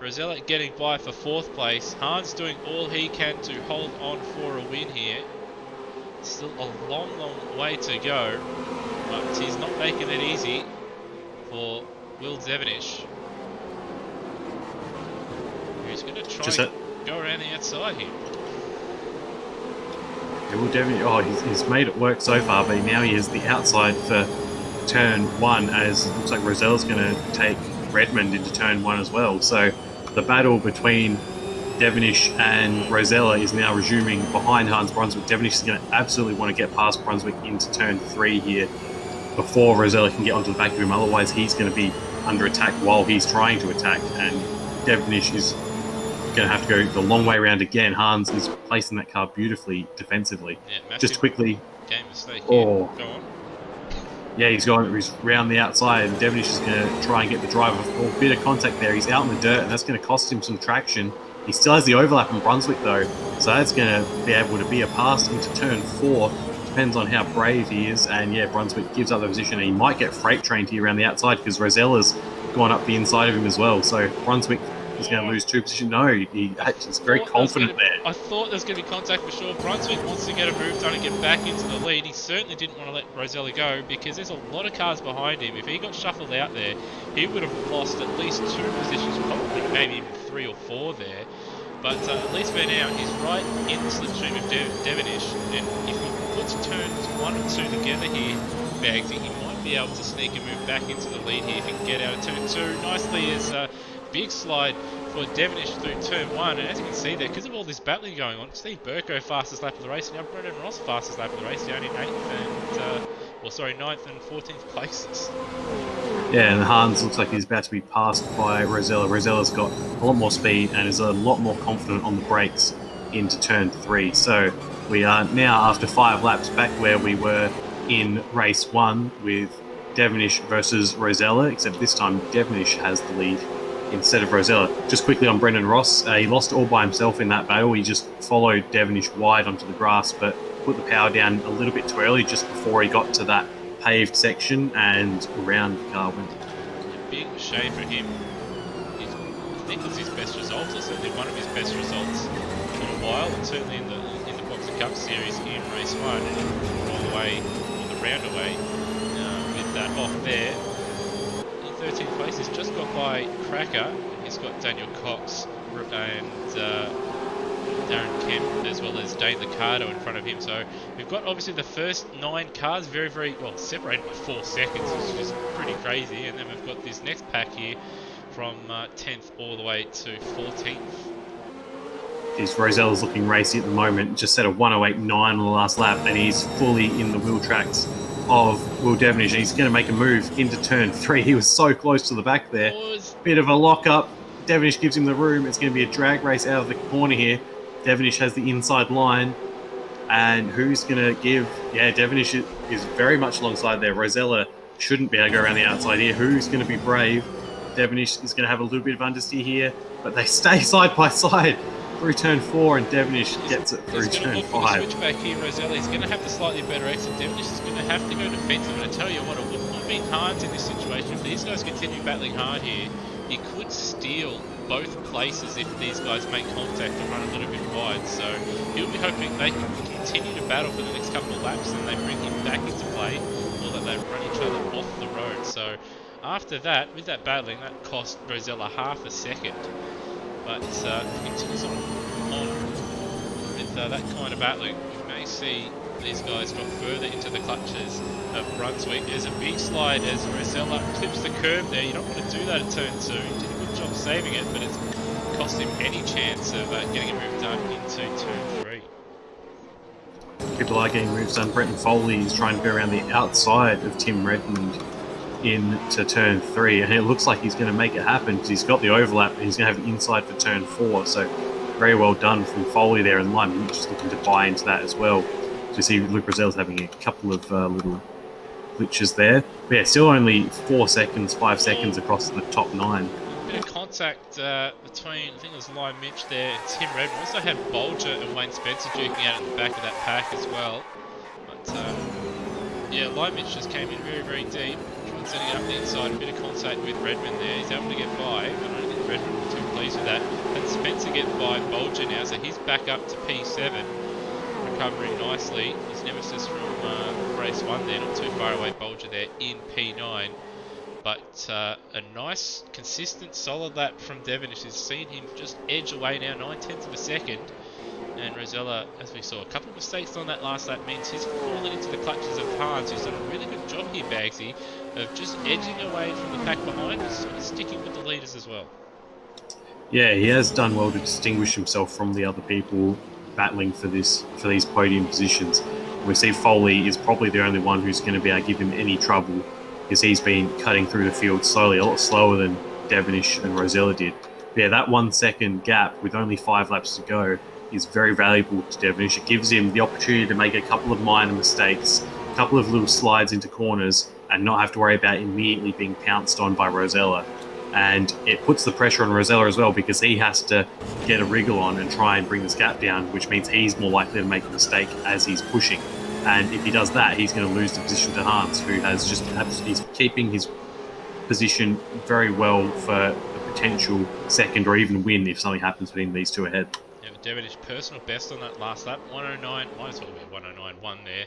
Rosella getting by for 4th place. Hans doing all he can to hold on for a win here. Still a long way to go, but he's not making it easy for Will Devonish. He's going to try and go around the outside here. Yeah, Will Devonish, he's made it work so far, but now he is the outside for turn 1, as it looks like Rosella's going to take Redmond into turn 1 as well. So the battle between Devonish and Rosella is now resuming behind Hans Brunswick. Devonish is going to absolutely want to get past Brunswick into turn 3 here before Rosella can get onto the back of him. Otherwise, he's going to be under attack while he's trying to attack, and Devonish is going to have to go the long way around again. Hans is placing that car beautifully defensively. Yeah, just quickly. Game mistake here. Go on. Yeah, he's round the outside, and Devonish is going to try and get the driver. A bit of contact there. He's out in the dirt, and that's going to cost him some traction. He still has the overlap on Brunswick, though, so that's going to be able to be a pass into turn 4. Depends on how brave he is, and yeah, Brunswick gives up the position, and he might get freight trained here around the outside because Rosella's gone up the inside of him as well. So Brunswick is going to lose 2 positions. No, he's very confident there. I thought there was going to be contact for sure. Brunswick wants to get a move done and get back into the lead. He certainly didn't want to let Rosella go because there's a lot of cars behind him. If he got shuffled out there, he would have lost at least 2 positions, probably maybe even 3 or 4 there. But at least for now, he's right in the slipstream of Devonish. And if he puts turns 1 and 2 together here, Bagsy, he might be able to sneak a move back into the lead here if he can get out of turn 2. Nicely is a big slide for Devonish through turn 1, and as you can see there, because of all this battling going on, Steve Burko fastest lap of the race, now Brendan Ross fastest lap of the race, down in 8th and 9th and 14th places. Yeah, and Hans looks like he's about to be passed by Rosella. Rosella's got a lot more speed and is a lot more confident on the brakes into turn 3. So we are now, after 5 laps, back where we were in race 1 with Devonish versus Rosella, except this time Devonish has the lead instead of Rosella. Just quickly on Brendan Ross, he lost all by himself in that battle. He just followed Devonish wide onto the grass, but put the power down a little bit too early just before he got to that paved section, and around the car went. A big shame for him. I think it's his best result, or certainly one of his best results in a while, and certainly in the Boxer Cup Series in race 1, and all the way, or the round away, with that off there. 13th place, he's just got by Cracker. He's got Daniel Cox and Darren Kemp, as well as Dane Liccardo in front of him. So we've got obviously the first 9 cars very, very well separated by 4 seconds, which is pretty crazy. And then we've got this next pack here from 10th all the way to 14th. Rosella's looking racy at the moment. Just set a 108.9 on the last lap, and he's fully in the wheel tracks of Will Devonish, and he's going to make a move into turn 3. He was so close to the back there. Bit of a lock-up. Devonish gives him the room. It's going to be a drag race out of the corner here. Devonish has the inside line. And who's going to give... Yeah, Devonish is very much alongside there. Rosella shouldn't be able to go around the outside here. Who's going to be brave? Devonish is going to have a little bit of understeer here, but they stay side by side. through turn 4, and Devonish gets it through He's going turn to look for the 5. switchback here, Rosella. He's going to have the slightly better exit. Devonish is going to have to go defensive. And I tell you what, it wouldn't have been hard in this situation. If these guys continue battling hard here, he could steal both places if these guys make contact and run a little bit wide. So he'll be hoping they can continue to battle for the next couple of laps and they bring him back into play, or that they run each other off the road. So after that, with that battling, that cost Rosella half a second. But if he continues on with that kind of battling, we may see these guys drop further into the clutches of Brunswick. There's a big slide as Rosella clips the curb there. You don't want to do that at turn 2. He did a good job saving it, but it's cost him any chance of getting a move done into turn 3. People are getting moves done. Brenton Foley is trying to go around the outside of Tim Redmond into turn 3, and it looks like he's going to make it happen because he's got the overlap and he's going to have the inside for turn 4. So very well done from Foley there, and Lyman just looking to buy into that as well. So you see Luke Roselle's having a couple of little glitches there. But yeah, still only 5 seconds across the top 9. Bit of contact between, I think it was Lime Mitch there and Tim Redmond. Also had Bolger and Wayne Spencer duking out at the back of that pack as well. But yeah, Lime Mitch just came in very, very deep. Setting up the inside, a bit of contact with Redmond there. He's able to get by, but I don't think Redmond was too pleased with that. And Spencer gets by Bolger now, so he's back up to P7, recovering nicely. His nemesis from race 1 there, not too far away. Bolger there in P9. But a nice, consistent, solid lap from Devonish. Has seen him just edge away now, 9/10 of a second. And Rosella, as we saw, a couple of mistakes on that last lap means he's fallen into the clutches of Hans, who's done a really good job here, Bagsy, of just edging away from the pack behind, and sort of sticking with the leaders as well. Yeah, he has done well to distinguish himself from the other people battling for these podium positions. We see Foley is probably the only one who's going to be able to give him any trouble, because he's been cutting through the field slowly, a lot slower than Devonish and Rosella did. But yeah, that 1 second gap with only 5 laps to go is very valuable to Devonish. It gives him the opportunity to make a couple of minor mistakes, a couple of little slides into corners, and not have to worry about immediately being pounced on by Rosella. And it puts the pressure on Rosella as well, because he has to get a wriggle on and try and bring this gap down, which means he's more likely to make a mistake as he's pushing. And if he does that, he's going to lose the position to Hans, who has he's keeping his position very well for a potential second or even win if something happens between these two ahead. Yeah, Devonish personal best on that last lap, 109, might as well be 109.1 there.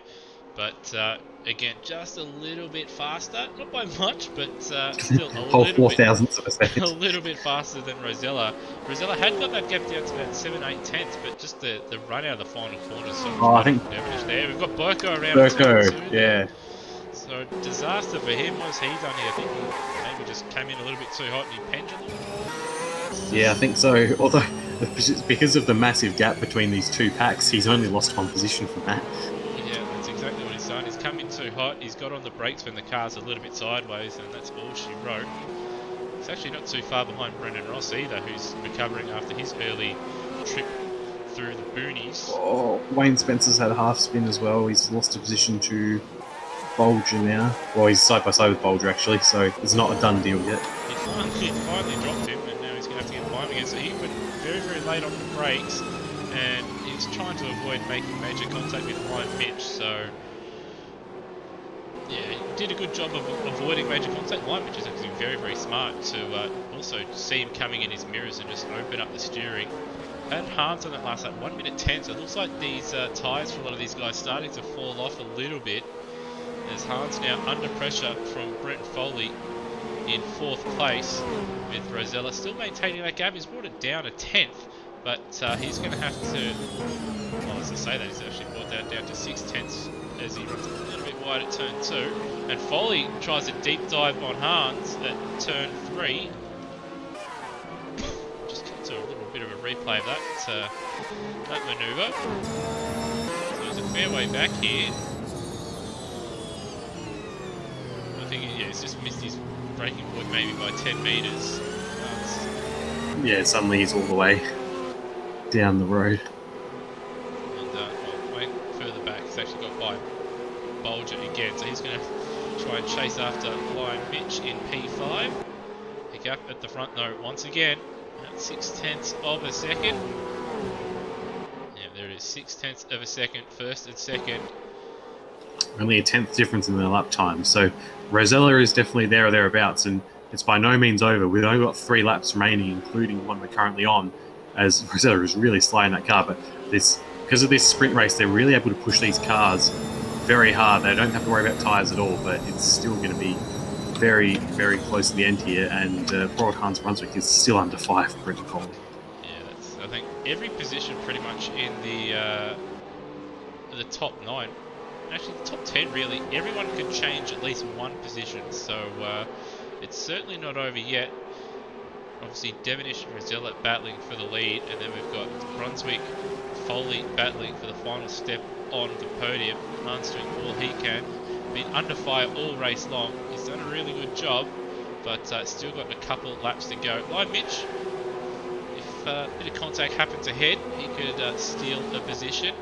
But again, just a little bit faster, not by much, but still a Whole little 4,000ths of a second. a little bit faster than Rosella. Rosella had got that gap down to about 7/8, but just the run out of the final corner. So I think Devonish there. We've got Burko around. Burko, yeah. So disaster for him. What's he done here? I think he maybe just came in a little bit too hot and he pendulum. Yeah, I think so. Although, because of the massive gap between these two packs, he's only lost 1 position from that. Yeah, that's exactly what he's done. He's come in too hot. He's got on the brakes when the car's a little bit sideways, and that's all she wrote. He's actually not too far behind Brendan Ross either, who's recovering after his early trip through the boonies. Oh, Wayne Spencer's had a half spin as well. He's lost a position to Bolger now. Well, he's side by side with Bolger actually, so it's not a done deal yet. He finally dropped him, and now he's going to have to get by him again. So he went very, very late on the brakes, and he's trying to avoid making major contact with Ryan Mitch. So yeah, he did a good job of avoiding major contact. Ryan Mitch is actually very, very smart to also see him coming in his mirrors and just open up the steering. Had Hans on that last lap, 1:10. So it looks like these tyres for a lot of these guys starting to fall off a little bit. There's Hans now under pressure from Brent Foley in 4th place, with Rosella still maintaining that gap. He's brought it down a 10th, but he's going to have to, well, as I say that, he's actually brought that down to 6/10 as he runs a little bit wide at turn 2. And Foley tries a deep dive on Hans at turn 3. Just cut to a little bit of a replay of that manoeuvre. So there's a fair way back here. I think he's just missed his braking point maybe by 10 metres. Yeah, suddenly he's all the way down the road. And way further back, he's actually got by Bolger again, so he's going to try and chase after Lion Mitch in P5. The gap at the front though, once again, at 6/10 of a second. is 0.6 of a second, first and second. Only a 10th difference in their lap time. So Rosella is definitely there or thereabouts, and it's by no means over. We've only got 3 laps remaining, including one we're currently on, as Rosella is really sliding that car. But because of this sprint race, they're really able to push these cars very hard. They don't have to worry about tyres at all, but it's still going to be very, very close to the end here, and poor old Hans Brunswick is still under 5 per quality. Yeah, I think every position pretty much in the top 9, actually the top 10 really, everyone could change at least one position, so it's certainly not over yet. Obviously Devonish and Rosella battling for the lead, and then we've got Brunswick, Foley battling for the final step on the podium. Hans doing all he can, been under fire all race long. He's done a really good job, but still got a couple laps to go. Line Mitch, if a bit of contact happens ahead, he could steal a position.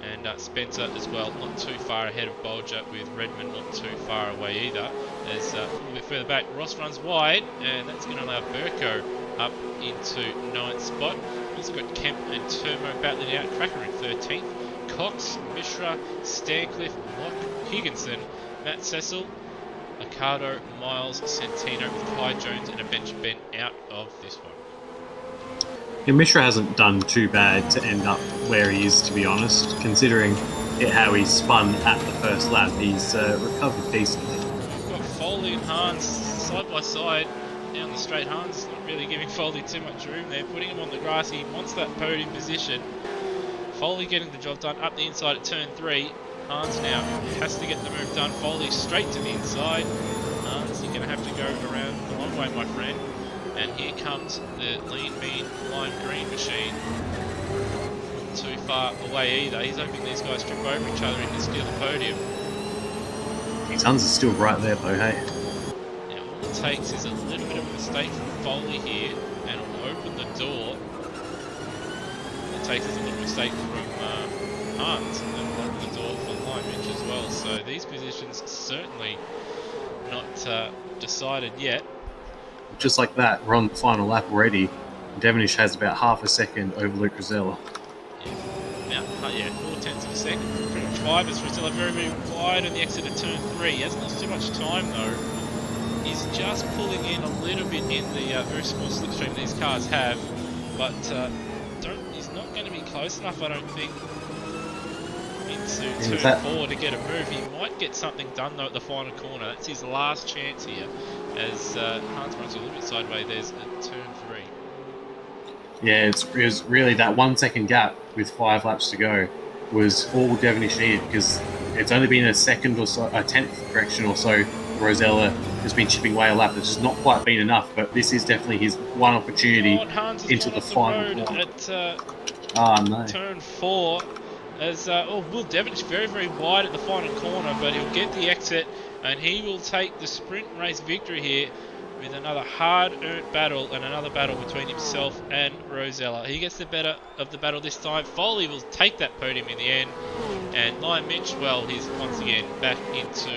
And Spencer as well, not too far ahead of Bolger, with Redmond not too far away either. As a little bit further back, Ross runs wide, and that's going to allow Burko up into 9th spot. Also got Kemp and Turmo battling out. Cracker in 13th. Cox, Mishra, Stancliffe, Locke, Higginson, Matt Cecil, Ricardo, Miles, Santino with Kai Jones and a bench Ben out of this one. Yeah, Mishra hasn't done too bad to end up where he is, to be honest, considering how he spun at the first lap. He's recovered decently. We've got Foley and Hans side by side down the straight. Hans not really giving Foley too much room there, putting him on the grass. He wants that podium position. Foley getting the job done up the inside at turn 3. Hans now has to get the move done. Foley straight to the inside. Hans, you're going to have to go around the long way, my friend. And here comes the lean, mean, lime green machine. Not too far away either. He's hoping these guys trip over each other and can steal the podium. His Hans is still right there, though, hey? Now, all it takes is a little bit of a mistake from Foley here, and it'll open the door. All it takes is a little mistake from Hans, and it'll open the door for Lime Mitch as well. So these positions certainly not decided yet. Just like that, we're on the final lap already. Devonish has about half a second over Luke Rosella. Yeah, now, 0.4 of a second. Pretty much 5 as Rosella very, very wide on the exit of turn 3. He hasn't lost too much time though. He's just pulling in a little bit in the very small slipstream these cars have, but he's not going to be close enough, I don't think, into turn 4 to get a move. He might get something done though at the final corner. That's his last chance here, as Hans runs a little bit sideways. There's a turn 3. Yeah, it was really that 1 second gap with 5 laps to go was all Devonish needed, because it's only been a second or so, a 10th correction or so. Rosella has been chipping away a lap. It's just not quite been enough, but this is definitely his one opportunity into the final corner. At turn 4. As Will Devonish very, very wide at the final corner, but he'll get the exit and he will take the sprint race victory here with another hard-earned battle and another battle between himself and Rosella. He gets the better of the battle this time. Foley will take that podium in the end, and Lion Mitch, well, he's once again back into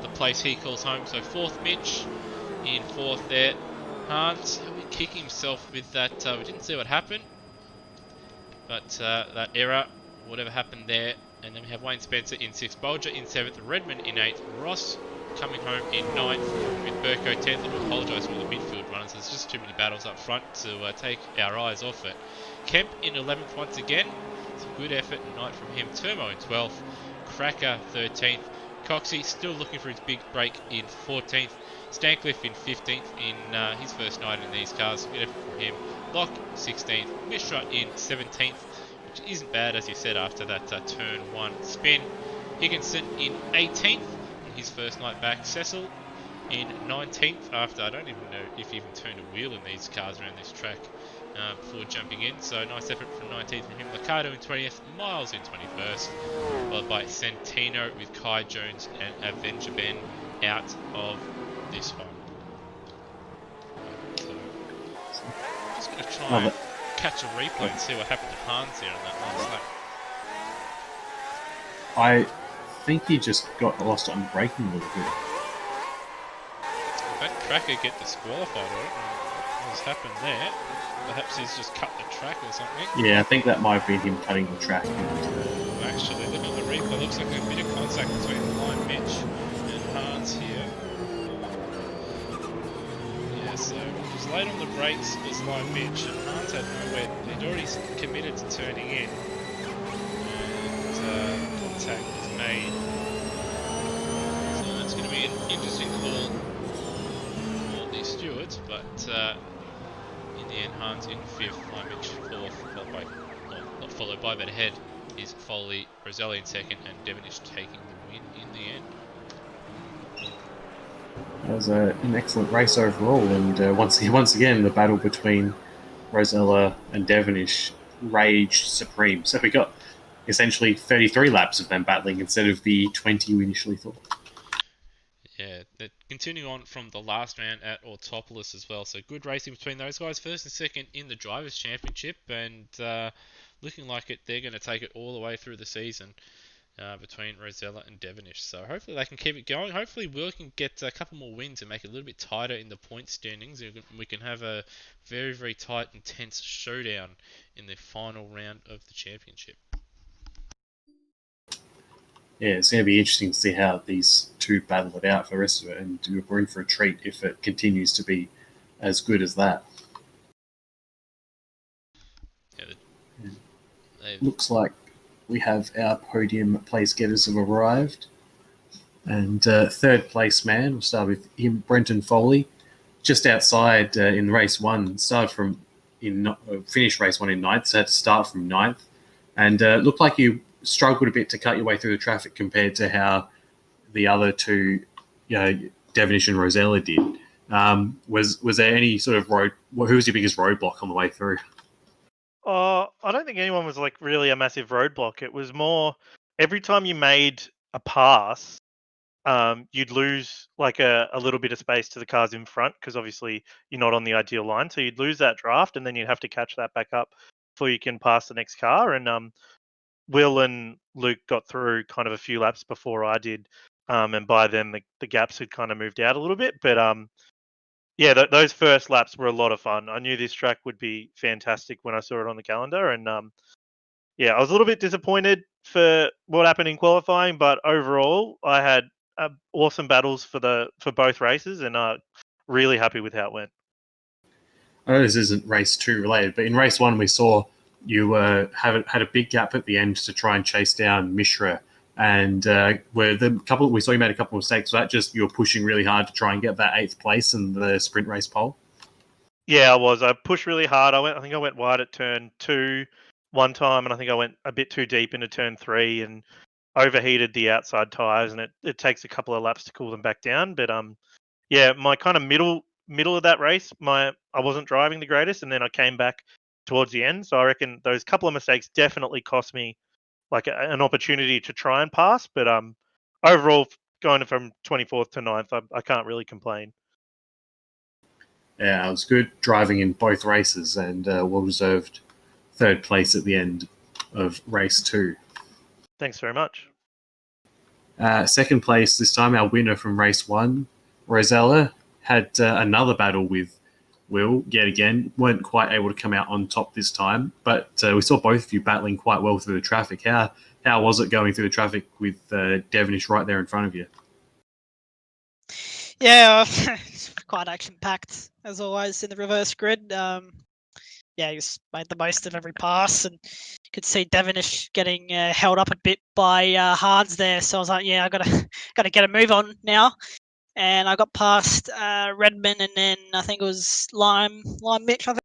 the place he calls home. So 4th Mitch in 4th there. Hans kicking himself with that. We didn't see what happened, but that error, whatever happened there. And then we have Wayne Spencer in 6th, Bolger in 7th, Redmond in 8th, Ross coming home in 9th, with Burko 10th. I apologise for all the midfield runners, there's just too many battles up front to take our eyes off it. Kemp in 11th once again, it's a good effort tonight from him. Turmo in 12th, Cracker 13th, Coxey still looking for his big break in 14th, Stancliffe in 15th in his first night in these cars, good effort from him. Locke 16th, Mishra in 17th, which isn't bad, as you said, after that turn 1 spin. Higginson in 18th, his first night back. Cecil in 19th, after I don't even know if he even turned a wheel in these cars around this track before jumping in. So nice effort from 19th from him. Ricardo in 20th, Miles in 21st, followed by Santino with Kai Jones and Avenger Ben out of this one. So, just going to try and catch a replay and see what happened to Hans there on that last lap. I think he just got lost on braking a little bit. That Cracker get disqualified, I don't know what has happened there. perhaps he's just cut the track or something. Yeah, I think that might have been him cutting the track. Actually, looking at the replay, looks like a bit of contact between Lime Mitch and Hans here. Yeah, so it was late on the brakes was Lime Mitch, and Hans had nowhere. He'd already committed to turning in, and contact was made. So that's going to be an interesting call for the stewards, but in the end, Hans in 5th, Lime Mitch 4th, followed by, but ahead is Foley, Roselli in 2nd, and Devonish taking the win in the end. That was an excellent race overall, and once again, the battle between Rosella and Devonish raged supreme. So we got essentially 33 laps of them battling instead of the 20 we initially thought. Yeah, continuing on from the last round at Autopolis as well. So good racing between those guys. 1st and 2nd in the Drivers' Championship, and looking like they're going to take it all the way through the season between Rosella and Devonish. So hopefully they can keep it going. Hopefully Will can get a couple more wins and make it a little bit tighter in the point standings. We can have a very, very tight, intense showdown in the final round of the championship. Yeah, it's going to be interesting to see how these two battle it out for the rest of it, and we're in for a treat if it continues to be as good as that. Yeah, looks like we have our podium place getters have arrived. And 3rd place man, we'll start with him, Brenton Foley, just outside in race 1. Finished race 1 in 9th, so had to start from 9th. And looked like you struggled a bit to cut your way through the traffic compared to how the other two, Devonish and Rosella did. Was there any sort of road? Who was your biggest roadblock on the way through? I don't think anyone was like really a massive roadblock. It was more every time you made a pass, you'd lose like a little bit of space to the cars in front because obviously you're not on the ideal line. So you'd lose that draft and then you'd have to catch that back up before you can pass the next car. And Will and Luke got through kind of a few laps before I did. And by then the gaps had kind of moved out a little bit. But yeah, those first laps were a lot of fun. I knew this track would be fantastic when I saw it on the calendar. And yeah, I was a little bit disappointed for what happened in qualifying, but overall, I had awesome battles for both races, and really happy with how it went. I know this isn't race 2 related, but in race 1 we saw you had a big gap at the end to try and chase down Mishra, and we saw you made a couple of mistakes. Was that just you were pushing really hard to try and get that 8th place in the sprint race pole? Yeah, I was. I pushed really hard. I think I went wide at turn 2 one time, and I think I went a bit too deep into turn 3 and overheated the outside tires, and it takes a couple of laps to cool them back down. But yeah, my kind of middle of that race, I wasn't driving the greatest, and then I came back towards the end. So I reckon those couple of mistakes definitely cost me like an opportunity to try and pass. But overall, going from 24th to 9th, I can't really complain. Yeah, it was good driving in both races, and well-deserved 3rd place at the end of race 2. Thanks very much. 2nd place this time, our winner from race 1, Rosella, had another battle with Will yet again. Weren't quite able to come out on top this time, but we saw both of you battling quite well through the traffic. How was it going through the traffic with Devonish right there in front of you? Yeah, it's quite action-packed as always in the reverse grid. Yeah, just made the most of every pass, and you could see Devonish getting held up a bit by Hards there. So I was like, yeah, I gotta get a move on now. And I got past Redman, and then I think it was Lime Mitch, I think.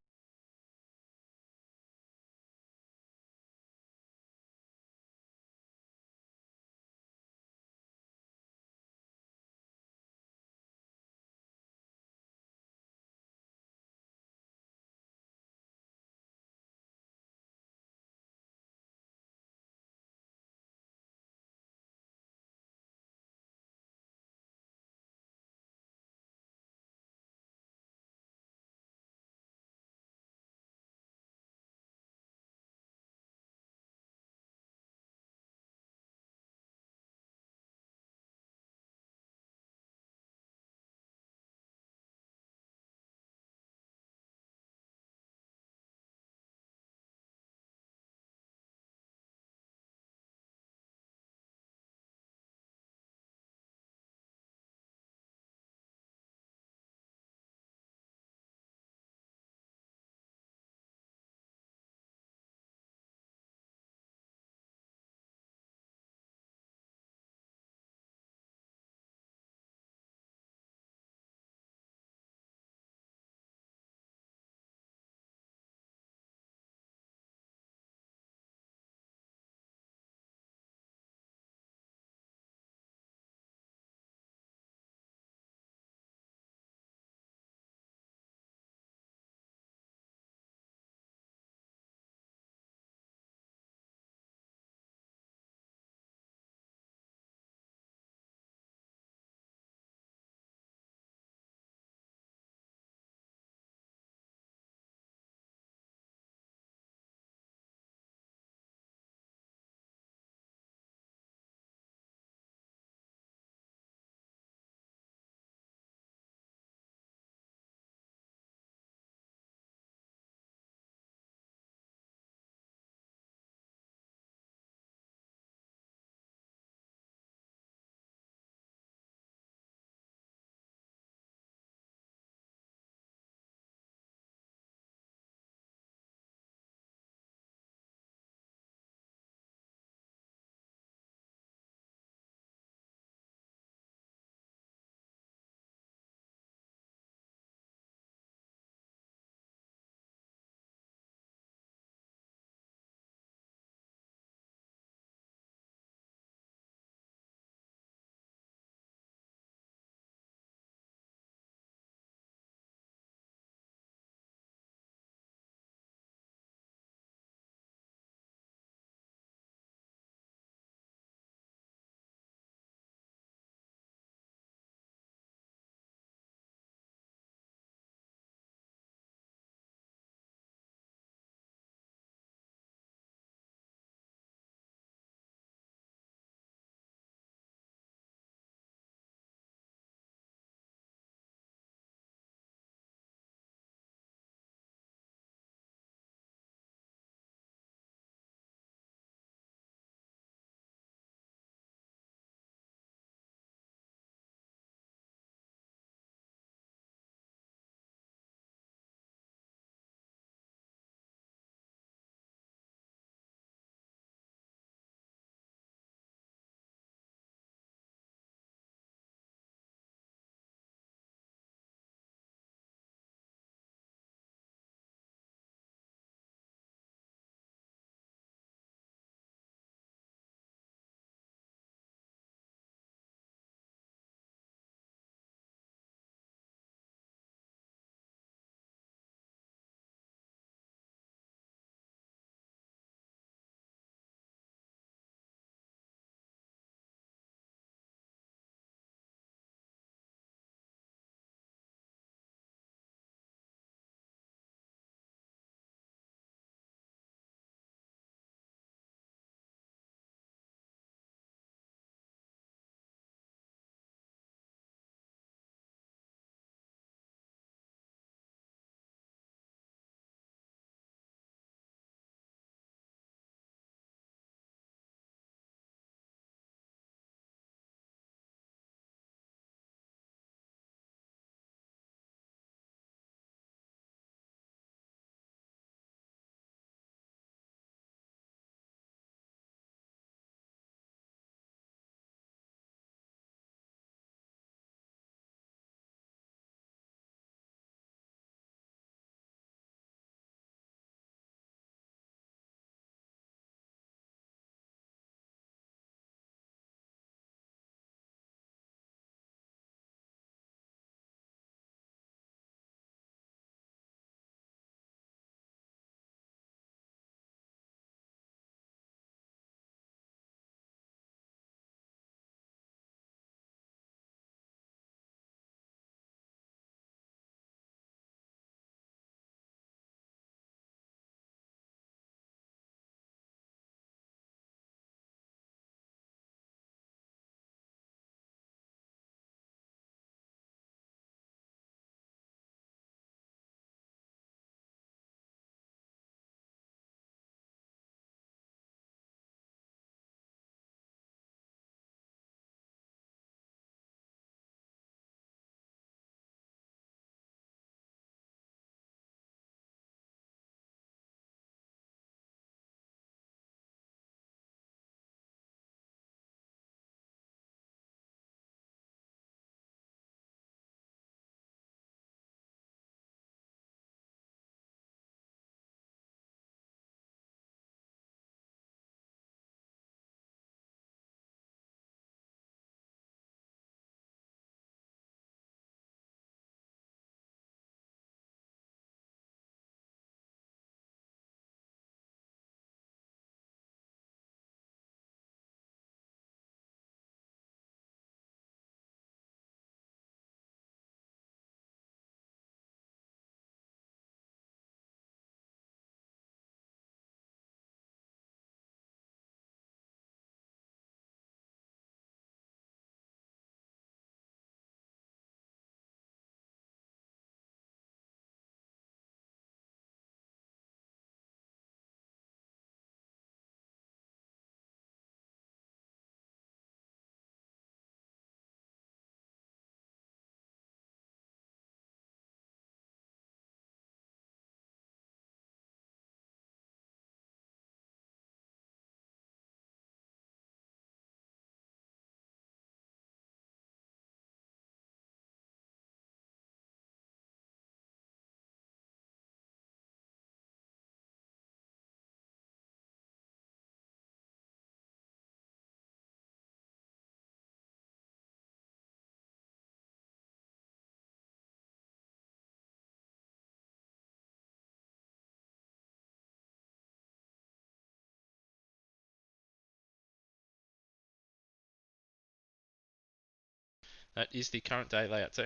That is the current day layout. So